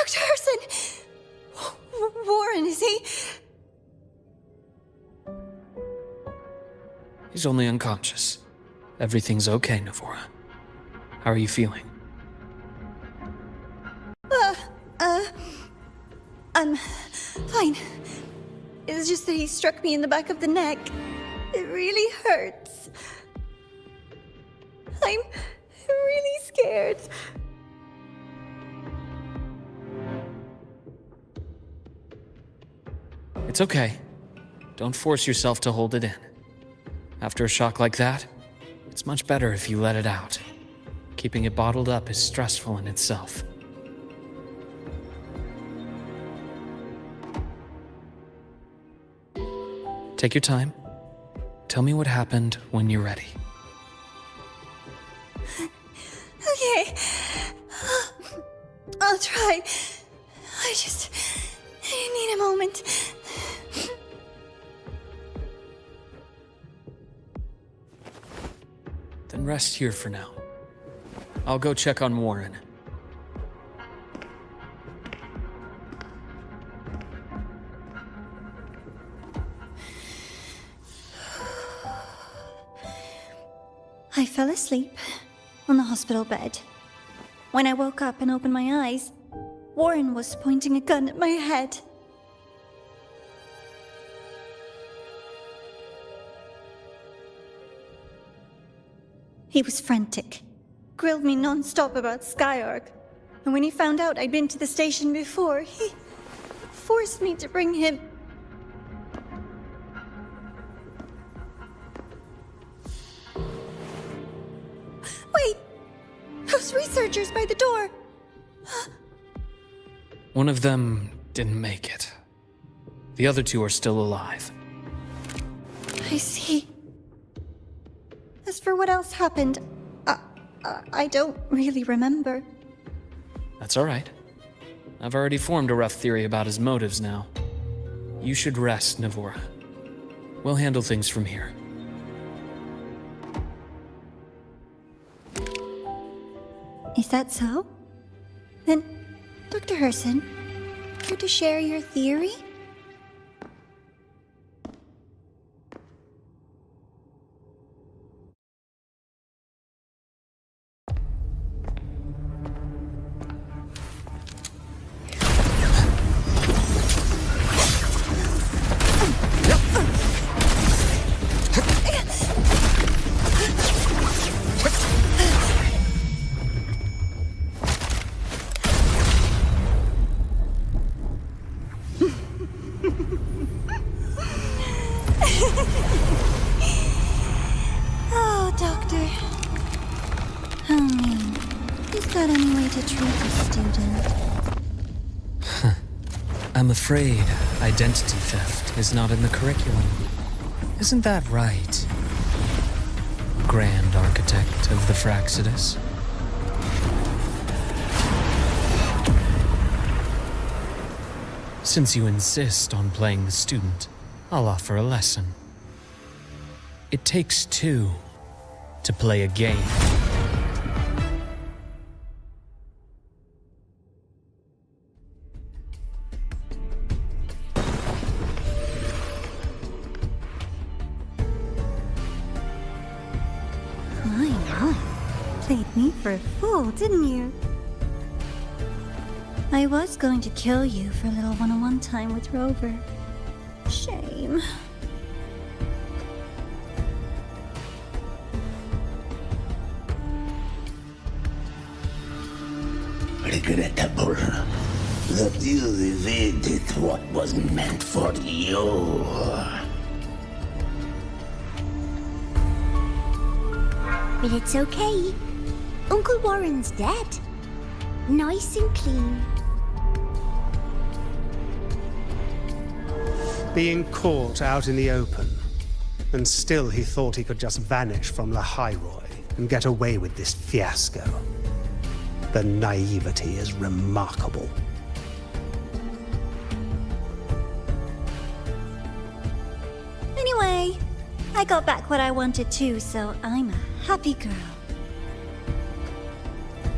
Speaker 3: Dr. Herson! Warren, is he?
Speaker 4: He's only unconscious. Everything's okay, Navora. How are you feeling?
Speaker 3: I'm fine. It's just that he struck me in the back of the neck. It really hurts. I'm really scared.
Speaker 4: It's okay. Don't force yourself to hold it in. After a shock like that, it's much better if you let it out. Keeping it bottled up is stressful in itself. Take your time. Tell me what happened when you're ready.
Speaker 3: Okay. I'll try. I need a moment.
Speaker 4: Then rest here for now. I'll go check on Warren.
Speaker 3: I fell asleep on the hospital bed. When I woke up and opened my eyes, Warren was pointing a gun at my head. He was frantic, grilled me non-stop about Skyark, and when he found out I'd been to the station before, he forced me to bring him. Wait! Those researchers by the door!
Speaker 4: One of them didn't make it. The other two are still alive.
Speaker 3: I see. As for what else happened, I don't really remember.
Speaker 4: That's all right. I've already formed a rough theory about his motives now. You should rest, Navora. We'll handle things from here.
Speaker 3: Is that so? Then, Dr. Herson, care to share your theory? Oh, Doctor. How mean. Is that any way to treat a student?
Speaker 4: I'm afraid identity theft is not in the curriculum. Isn't that right, Grand Architect of the Fraxidus? Since you insist on playing the student, I'll offer a lesson. It takes two to play a game.
Speaker 3: My. Played me for a fool, didn't you? I was going to kill you for a little one-on-one time with Rover. Shame.
Speaker 10: Regrettable that you evaded what was meant for you.
Speaker 1: But it's okay. Uncle Warren's dead. Nice and clean.
Speaker 8: Being caught out in the open, and still he thought he could just vanish from La Highroy and get away with this fiasco. The naivety is remarkable.
Speaker 3: Anyway, I got back what I wanted too, so I'm a happy girl.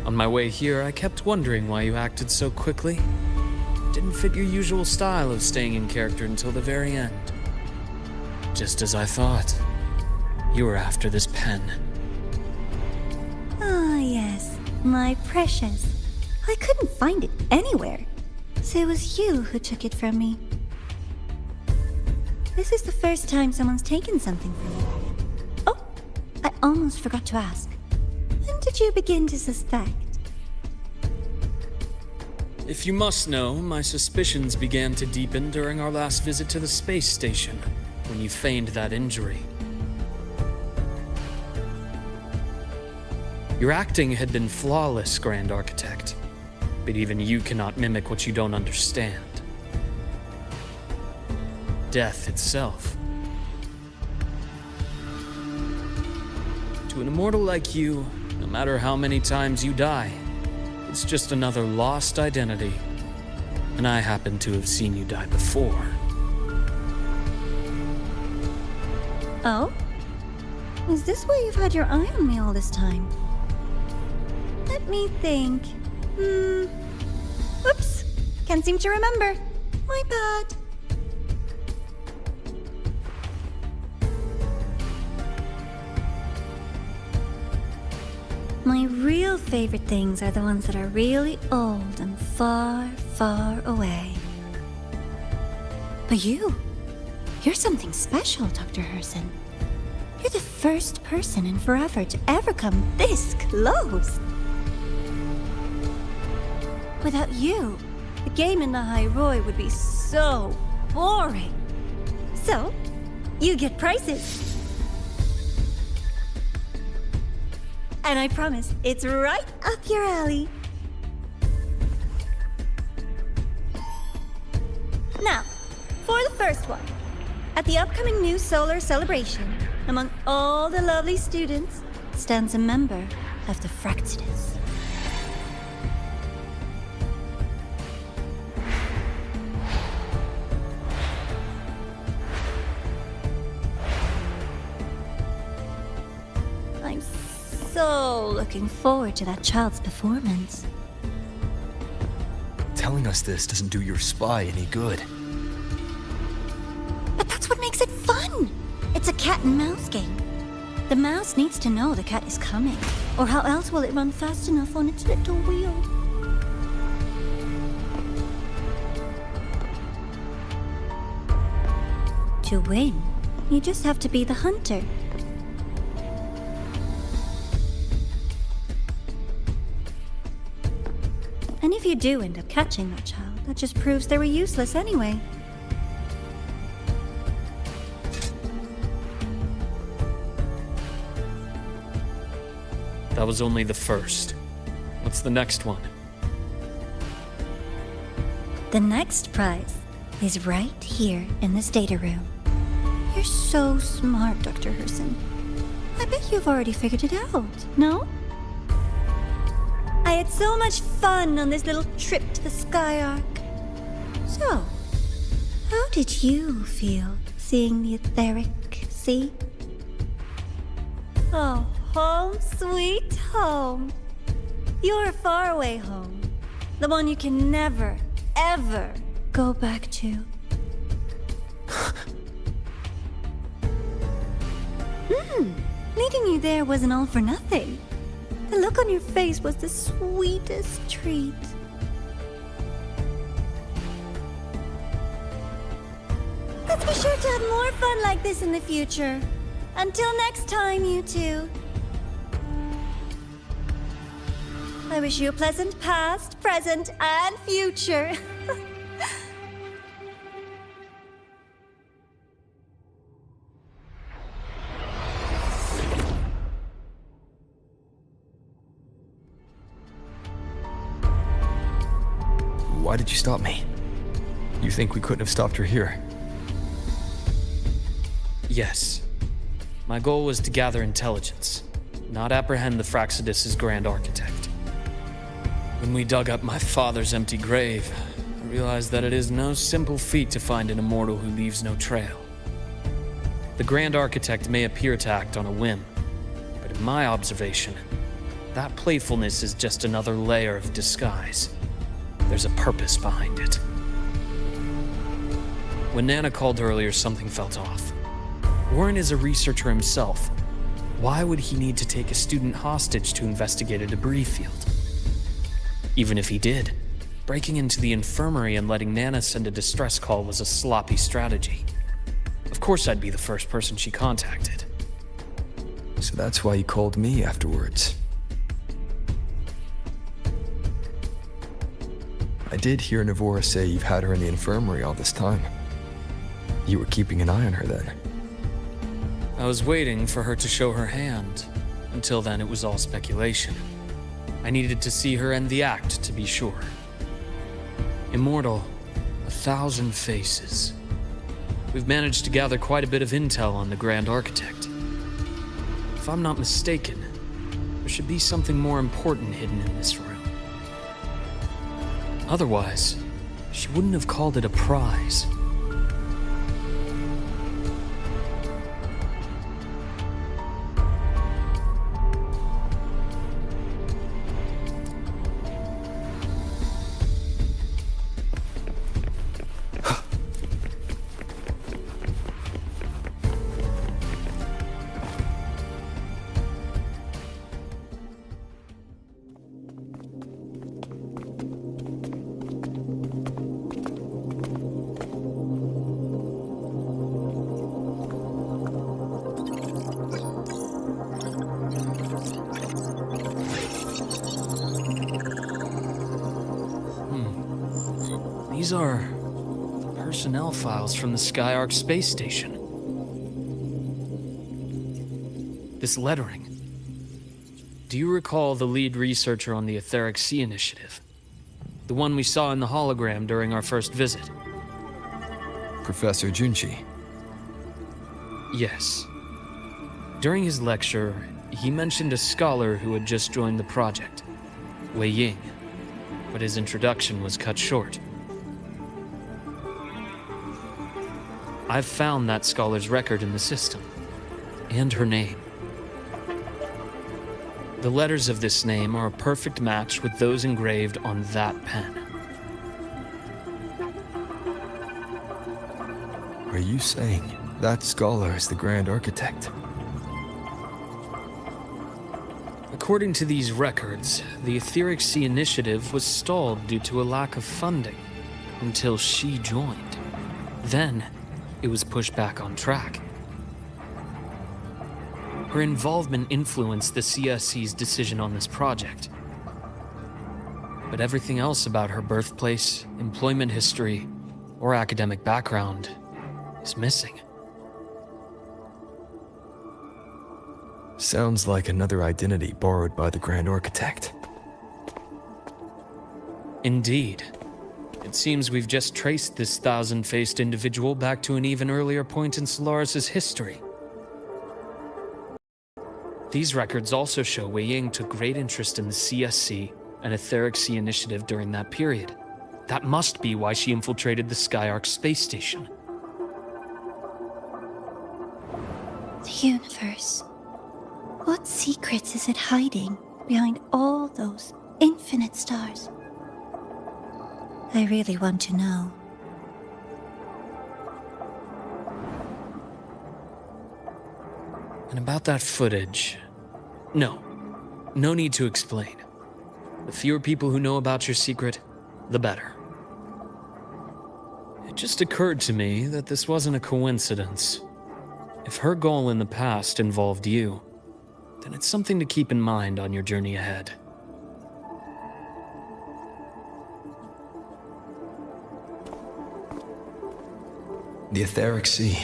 Speaker 4: On my way here, I kept wondering why you acted so quickly. Didn't fit your usual style of staying in character until the very end. Just as I thought. You were after this pen.
Speaker 3: Ah, yes, my precious. I couldn't find it anywhere, so it was you who took it from me. This is the first time someone's taken something from me. Oh, I almost forgot to ask. When did you begin to suspect?
Speaker 4: If you must know, my suspicions began to deepen during our last visit to the space station, when you feigned that injury. Your acting had been flawless, Grand Architect, but even you cannot mimic what you don't understand. Death itself. To an immortal like you, no matter how many times you die, it's just another lost identity. And I happen to have seen you die before.
Speaker 3: Oh? Is this why you've had your eye on me all this time? Let me think. Oops. Can't seem to remember. My bad. My real favorite things are the ones that are really old and far, far away. But you're something special, Dr. Herson. You're the first person in forever to ever come this close. Without you, the game in the High Roy would be so boring. So, you get prizes. And I promise, it's right up your alley. Now, for the first one. At the upcoming new solar celebration, among all the lovely students, stands a member of the Fraxidus. I'm so looking forward to that child's performance.
Speaker 2: Telling us this doesn't do your spy any good.
Speaker 3: But that's what makes it fun! It's a cat and mouse game. The mouse needs to know the cat is coming, or how else will it run fast enough on its little wheel? To win, you just have to be the hunter. And if you do end up catching that child, that just proves they were useless anyway.
Speaker 4: That was only the first. What's the next one?
Speaker 3: The next prize is right here in this data room. You're so smart, Dr. Herson. I bet you've already figured it out, no? I had so much fun on this little trip to the Sky Arc. So, how did you feel seeing the etheric sea? Oh, home sweet home. Your faraway home. The one you can never, ever go back to. Meeting you there wasn't all for nothing. The look on your face was the sweetest treat. Let's be sure to have more fun like this in the future. Until next time, you two. I wish you a pleasant past, present, and future.
Speaker 2: Why did you stop me? You think we couldn't have stopped her here?
Speaker 4: Yes. My goal was to gather intelligence, not apprehend the Fraxidus' Grand Architect. When we dug up my father's empty grave, I realized that it is no simple feat to find an immortal who leaves no trail. The Grand Architect may appear to act on a whim, but in my observation, that playfulness is just another layer of disguise. There's a purpose behind it. When Nana called earlier, something felt off. Warren is a researcher himself. Why would he need to take a student hostage to investigate a debris field? Even if he did, breaking into the infirmary and letting Nana send a distress call was a sloppy strategy. Of course I'd be the first person she contacted.
Speaker 2: So that's why you called me afterwards. I did hear Navora say you've had her in the infirmary all this time. You were keeping an eye on her then.
Speaker 4: I was waiting for her to show her hand. Until then, it was all speculation. I needed to see her end the act to be sure. Immortal, 1,000 faces. We've managed to gather quite a bit of intel on the Grand Architect. If I'm not mistaken, there should be something more important hidden in this room. Otherwise, she wouldn't have called it a prize. These are personnel files from the Skyark space station. This lettering. Do you recall the lead researcher on the Etheric Sea Initiative? The one we saw in the hologram during our first visit?
Speaker 2: Professor Junchi.
Speaker 4: Yes. During his lecture, he mentioned a scholar who had just joined the project, Wei Ying, but his introduction was cut short. I've found that scholar's record in the system, and her name. The letters of this name are a perfect match with those engraved on that pen.
Speaker 2: Are you saying that scholar is the Grand Architect?
Speaker 4: According to these records, the Etheric Sea Initiative was stalled due to a lack of funding until she joined. Then, it was pushed back on track. Her involvement influenced the CSC's decision on this project. But everything else about her birthplace, employment history, or academic background is missing.
Speaker 2: Sounds like another identity borrowed by the Grand Architect.
Speaker 4: Indeed. It seems we've just traced this 1,000-faced individual back to an even earlier point in Solaris' history. These records also show Wei Ying took great interest in the CSC and Etheric Sea Initiative during that period. That must be why she infiltrated the Skyark space station.
Speaker 3: The universe. What secrets is it hiding behind all those infinite stars? I really want to know.
Speaker 4: And about that footage... No need to explain. The fewer people who know about your secret, the better. It just occurred to me that this wasn't a coincidence. If her goal in the past involved you, then it's something to keep in mind on your journey ahead.
Speaker 2: The Etheric Sea.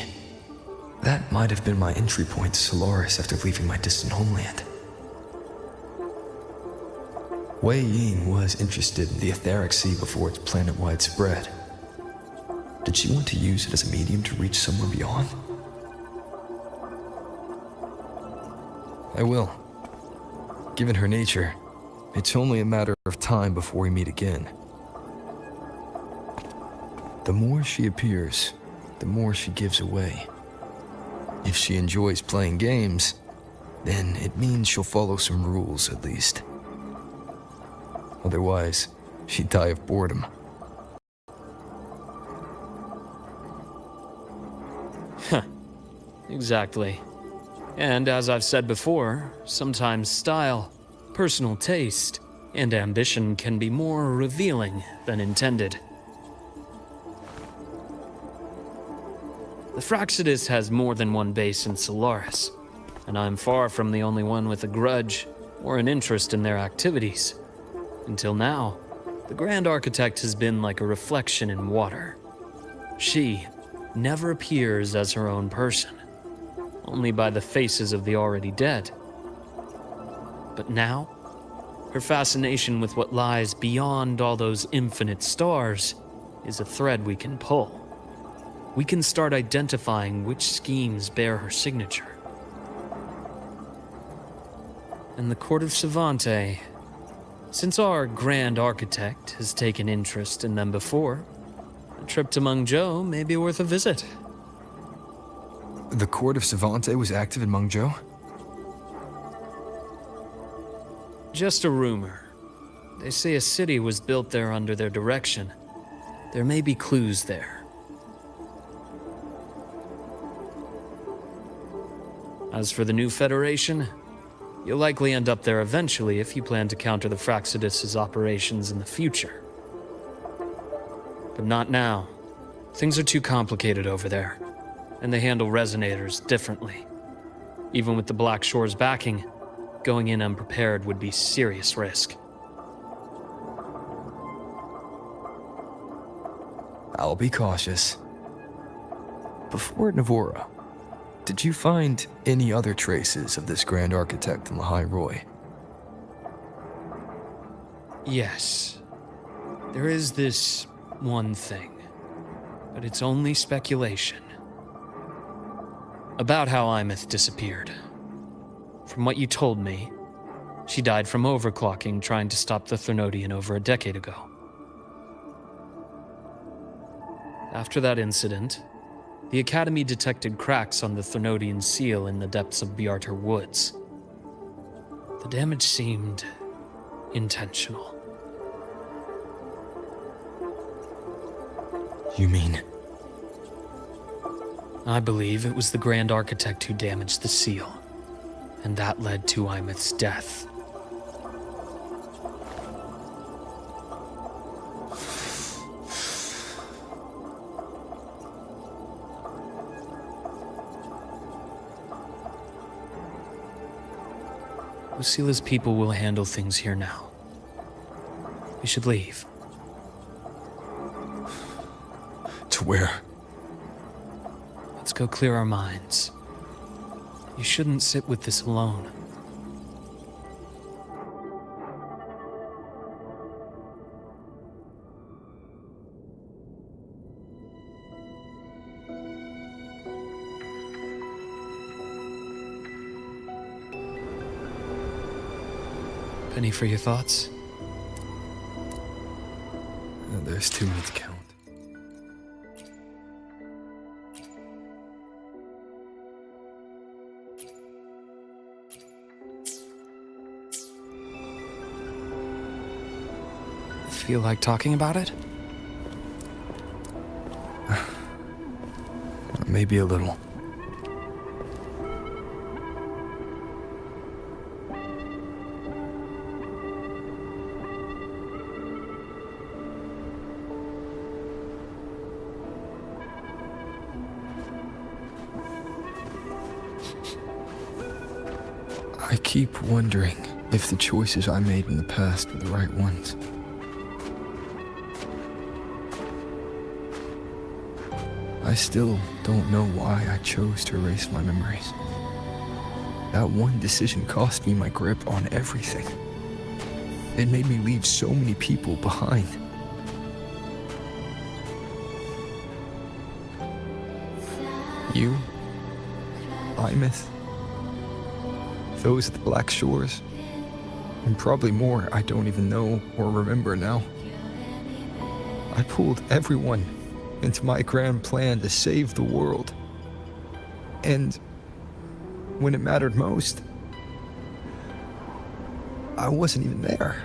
Speaker 2: That might have been my entry point to Solaris after leaving my distant homeland. Wei Ying was interested in the Etheric Sea before its planet-wide spread. Did she want to use it as a medium to reach somewhere beyond? I will. Given her nature, it's only a matter of time before we meet again. The more she appears, the more she gives away. If she enjoys playing games, then it means she'll follow some rules at least. Otherwise, she'd die of boredom.
Speaker 4: Exactly. And as I've said before, sometimes style, personal taste, and ambition can be more revealing than intended. The Fractsidus has more than one base in Solaris, and I'm far from the only one with a grudge or an interest in their activities. Until now, the Grand Architect has been like a reflection in water. She never appears as her own person, only by the faces of the already dead. But now, her fascination with what lies beyond all those infinite stars is a thread we can pull. We can start identifying which schemes bear her signature. And the Court of Savante, since our Grand Architect has taken interest in them before, a trip to Mengzhou may be worth a visit.
Speaker 2: The Court of Savante was active in Mengzhou?
Speaker 4: Just a rumor. They say a city was built there under their direction. There may be clues there. As for the new Federation, you'll likely end up there eventually if you plan to counter the Fractsidus' operations in the future. But not now. Things are too complicated over there, and they handle resonators differently. Even with the Black Shore's backing, going in unprepared would be serious risk.
Speaker 2: I'll be cautious. Before Navora, did you find any other traces of this Grand Architect in the High Roy?
Speaker 4: Yes. There is this one thing, but it's only speculation. About how Imeth disappeared. From what you told me, she died from overclocking trying to stop the Thernodian over a decade ago. After that incident, the Academy detected cracks on the Thernodian seal in the depths of Biarter Woods. The damage seemed intentional.
Speaker 2: You mean?
Speaker 4: I believe it was the Grand Architect who damaged the seal, and that led to Imeth's death. Lucila's people will handle things here now. We should leave.
Speaker 2: To where?
Speaker 4: Let's go clear our minds. You shouldn't sit with this alone. Penny for your thoughts?
Speaker 2: There's too many to count.
Speaker 4: Feel like talking about it?
Speaker 2: Maybe a little. I keep wondering if the choices I made in the past were the right ones. I still don't know why I chose to erase my memories. That one decision cost me my grip on everything. It made me leave so many people behind. You, Imeth, those at the Black Shores, and probably more I don't even know or remember now. I pulled everyone into my grand plan to save the world. And when it mattered most, I wasn't even there.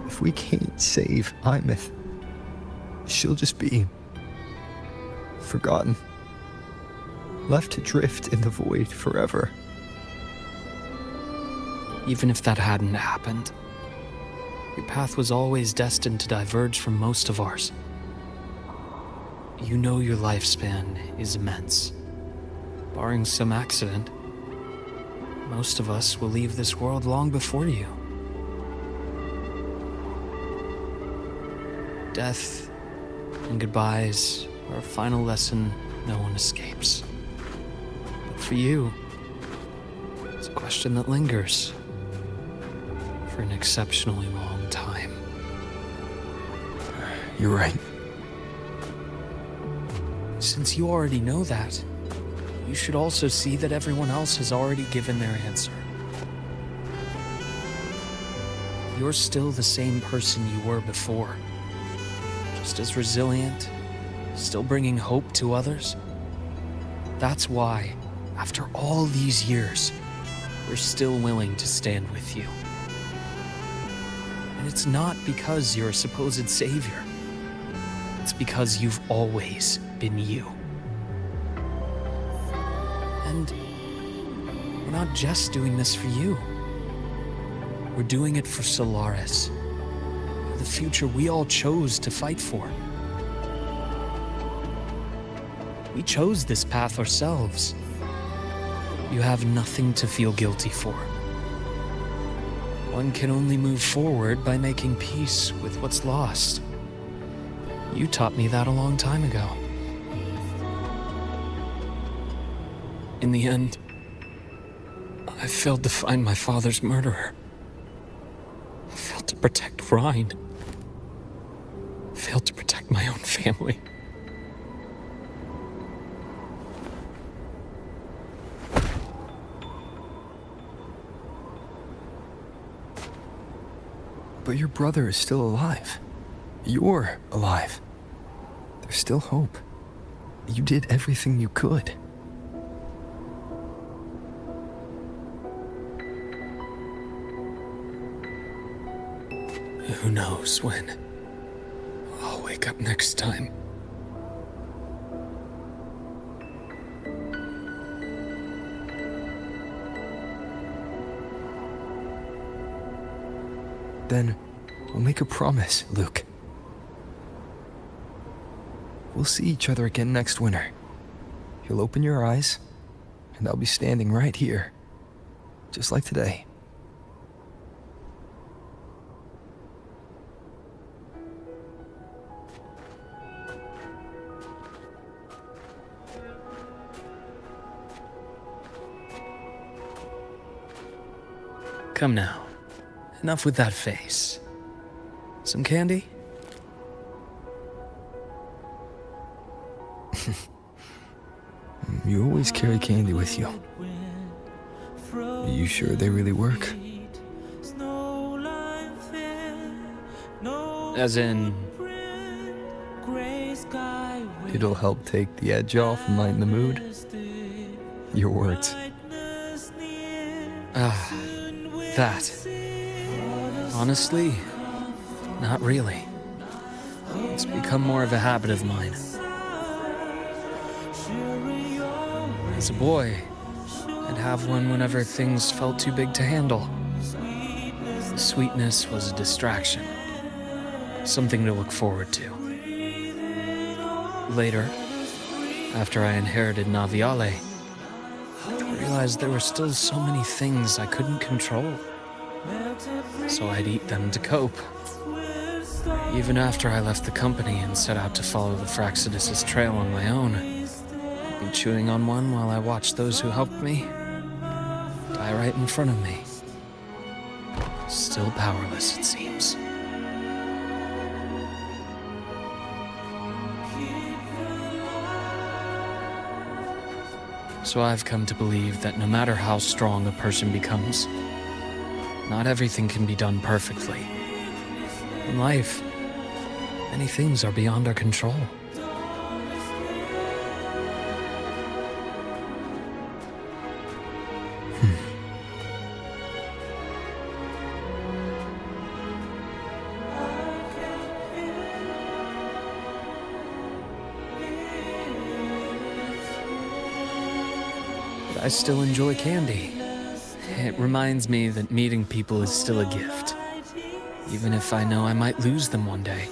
Speaker 2: If we can't save Imeth, she'll just be forgotten, left to drift in the void forever.
Speaker 4: Even if that hadn't happened, your path was always destined to diverge from most of ours. You know your lifespan is immense. Barring some accident, most of us will leave this world long before you. Death and goodbyes are a final lesson no one escapes. But for you, it's a question that lingers for an exceptionally long time.
Speaker 2: You're right.
Speaker 4: Since you already know that, you should also see that everyone else has already given their answer. You're still the same person you were before. Just as resilient, still bringing hope to others. That's why, after all these years, we're still willing to stand with you. And it's not because you're a supposed savior. It's because you've always been you. And we're not just doing this for you. We're doing it for Solaris, for the future we all chose to fight for. We chose this path ourselves. You have nothing to feel guilty for. One can only move forward by making peace with what's lost. You taught me that a long time ago. In the end, I failed to find my father's murderer. I failed to protect Ryan. I failed to protect my own family.
Speaker 2: But your brother is still alive. You're alive. There's still hope. You did everything you could.
Speaker 4: Who knows when I'll wake up next time.
Speaker 2: Then we'll make a promise, Luke. We'll see each other again next winter. You'll open your eyes, and I'll be standing right here, just like today.
Speaker 4: Come now. Enough with that face. Some candy?
Speaker 2: You always carry candy with you. Are you sure they really work?
Speaker 4: As in...
Speaker 2: It'll help take the edge off and lighten the mood? Your words.
Speaker 4: That. Honestly, not really. It's become more of a habit of mine. As a boy, I'd have one whenever things felt too big to handle. The sweetness was a distraction, something to look forward to. Later, after I inherited Naviale, I realized there were still so many things I couldn't control. So I'd eat them to cope. Even after I left the company and set out to follow the Fraxidus' trail on my own, I'd be chewing on one while I watched those who helped me die right in front of me. Still powerless, it seems. So I've come to believe that no matter how strong a person becomes, not everything can be done perfectly. In life, many things are beyond our control. I still enjoy candy. It reminds me that meeting people is still a gift, even if I know I might lose them one day.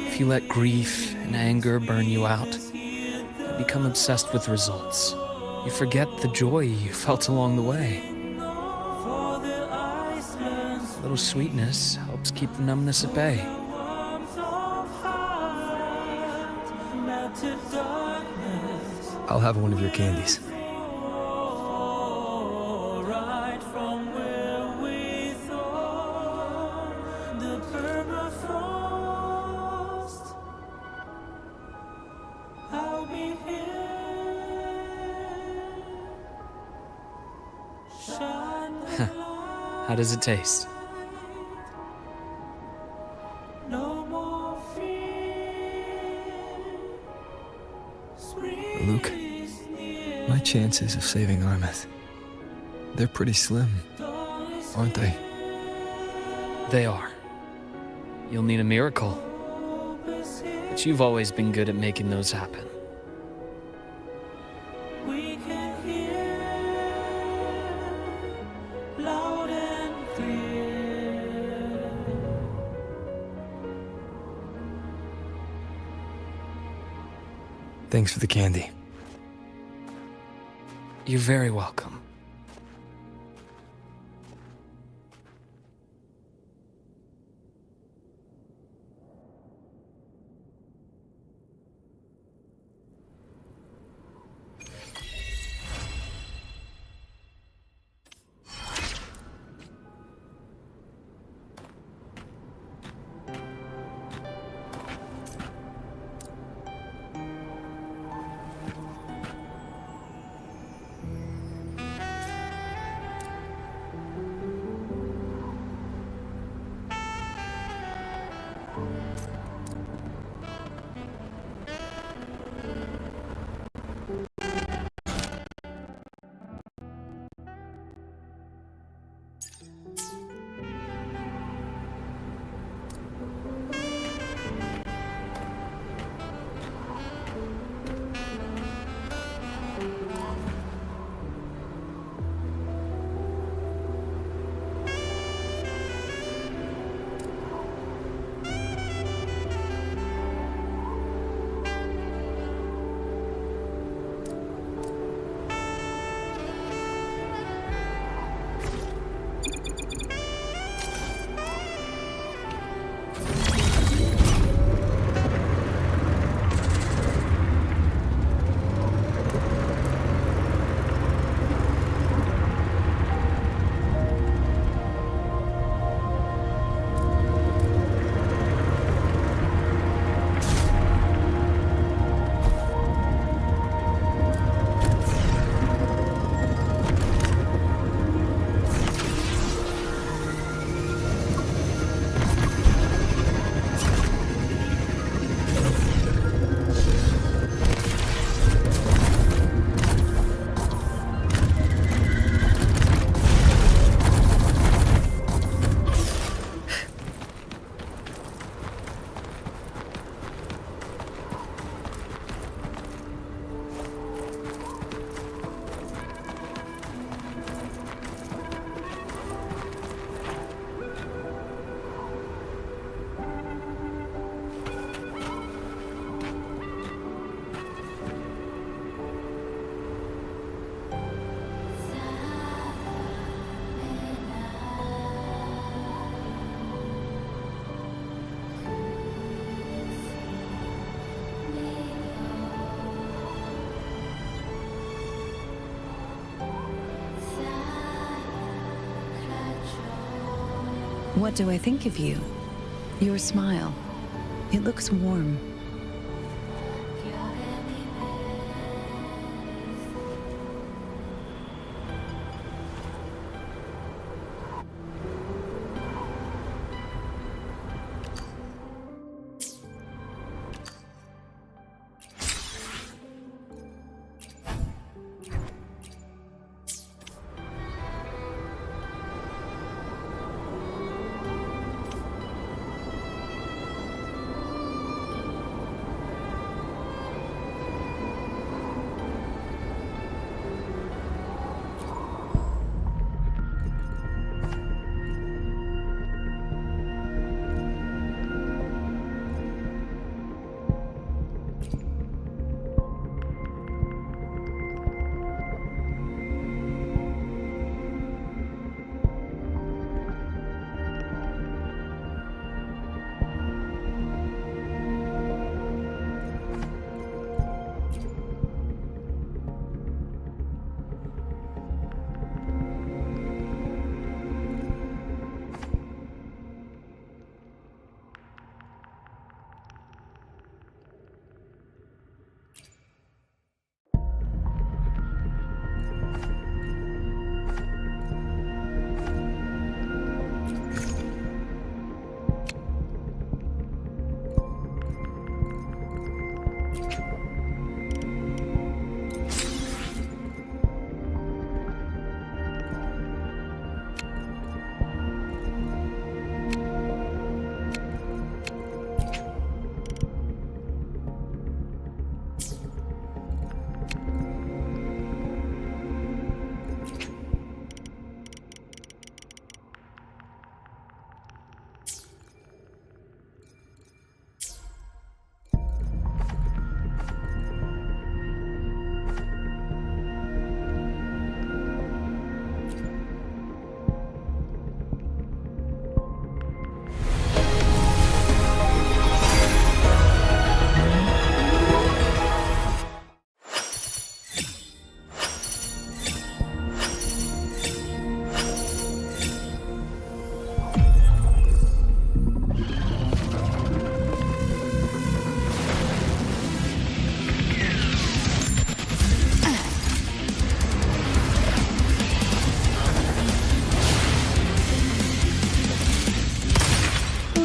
Speaker 4: If you let grief and anger burn you out, you become obsessed with results. You forget the joy you felt along the way. A little sweetness helps keep the numbness at bay.
Speaker 2: I'll have one of your candies.
Speaker 4: How does it taste?
Speaker 2: Luke, my chances of saving Armeth, they're pretty slim, aren't they?
Speaker 4: They are. You'll need a miracle. But you've always been good at making those happen.
Speaker 2: Thanks for the candy.
Speaker 4: You're very welcome.
Speaker 11: What do I think of you? Your smile. It looks warm.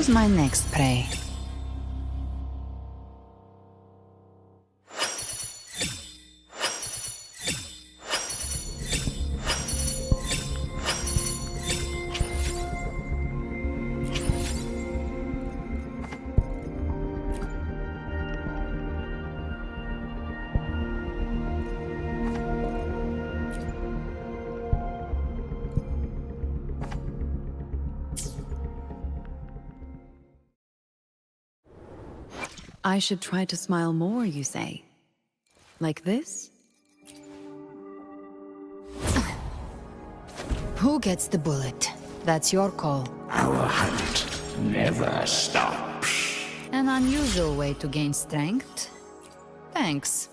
Speaker 9: Who's my next prey? I should try to smile more, you say? Like this? Who gets the bullet? That's your call.
Speaker 10: Our hunt never stops.
Speaker 9: An unusual way to gain strength. Thanks.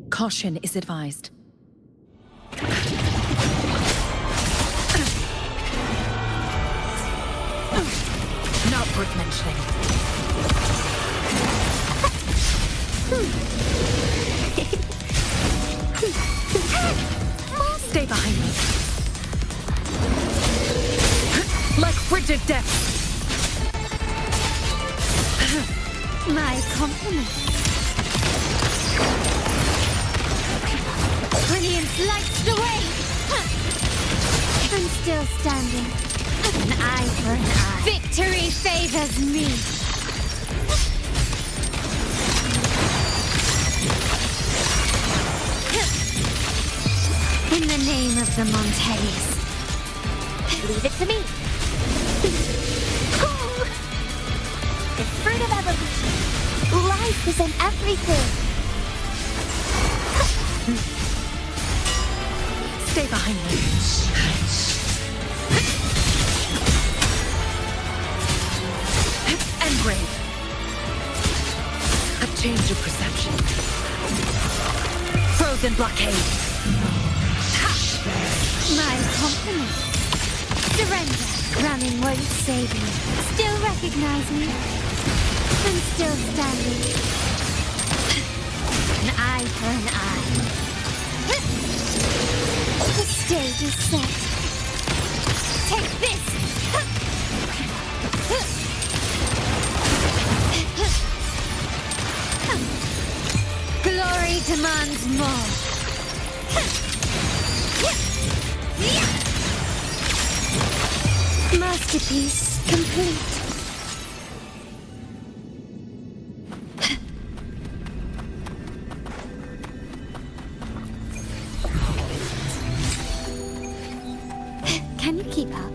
Speaker 11: Caution is advised. Not worth mentioning. Stay behind me. Like frigid death.
Speaker 1: My compliments. Brilliance lights the way! I'm still standing. An eye for an eye. Victory favors me! In the name of the Montellis. Leave it to me! The fruit of evolution. Life is in everything.
Speaker 11: Stay behind me. Engrave. A change of perception. Frozen blockade.
Speaker 1: My compliments. Surrender. Running won't save me. Still recognize me. I'm still standing. An eye for an eye. The stage is set. Take this! Glory demands more. Masterpiece complete. Can you keep up?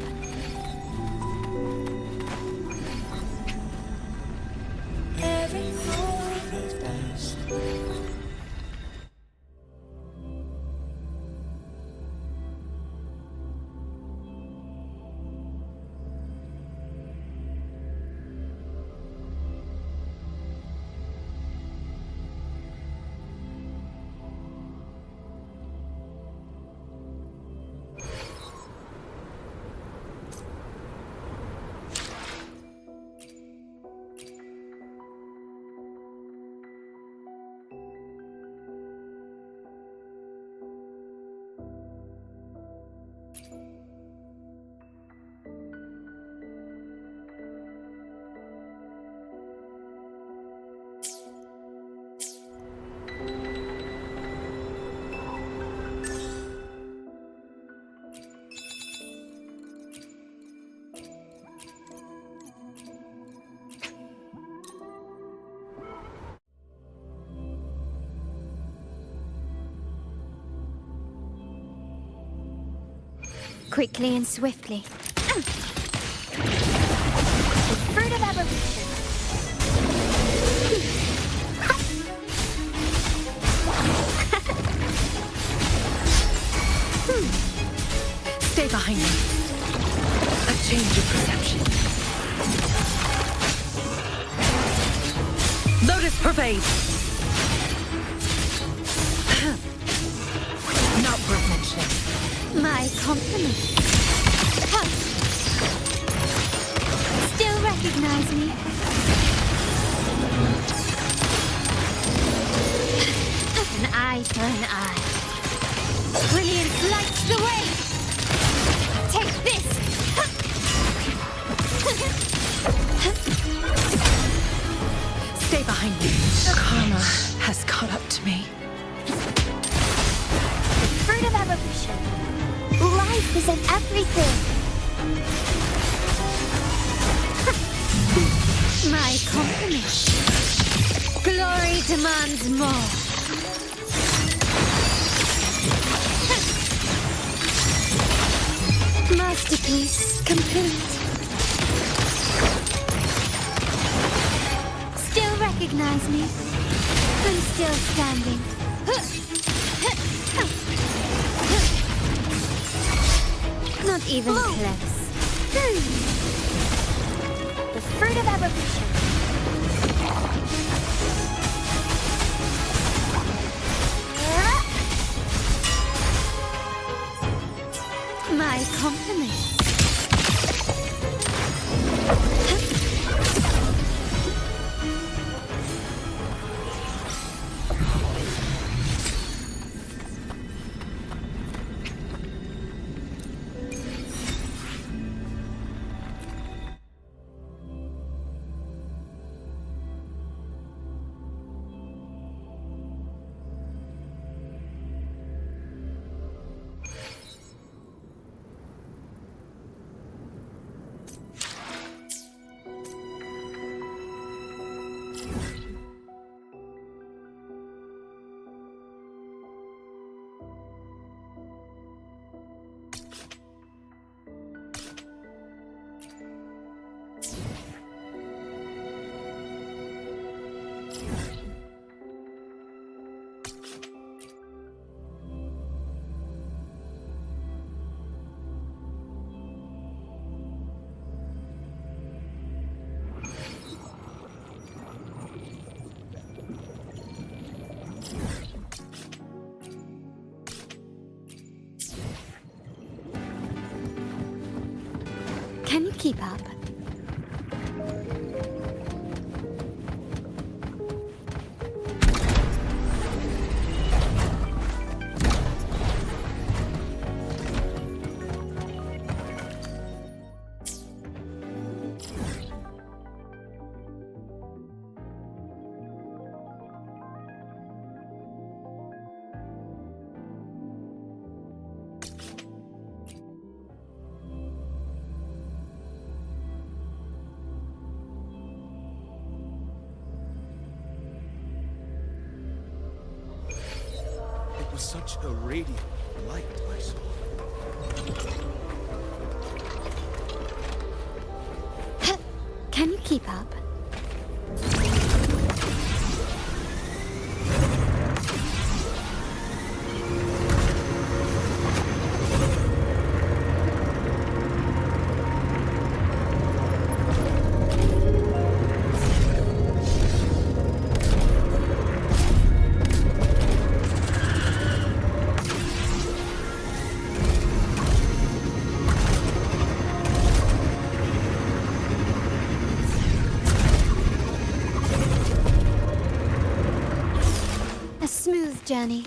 Speaker 1: Quickly and swiftly. The fruit
Speaker 11: perception. Lotus pervade! Not worth mentioning.
Speaker 1: My compliments. Huh. Still recognize me? An eye for an eye. Brilliance lights the way! Take this!
Speaker 11: Stay behind me. Karma has caught up to me.
Speaker 1: Fruit of evolution. Life is in everything. My compliments. Glory demands more. Masterpiece complete. Still recognize me? I'm still standing. Not even close. The fruit of evolution. My compliments. Can you keep up?
Speaker 7: It was such a radiant light I saw.
Speaker 1: Can you keep up? A smooth journey.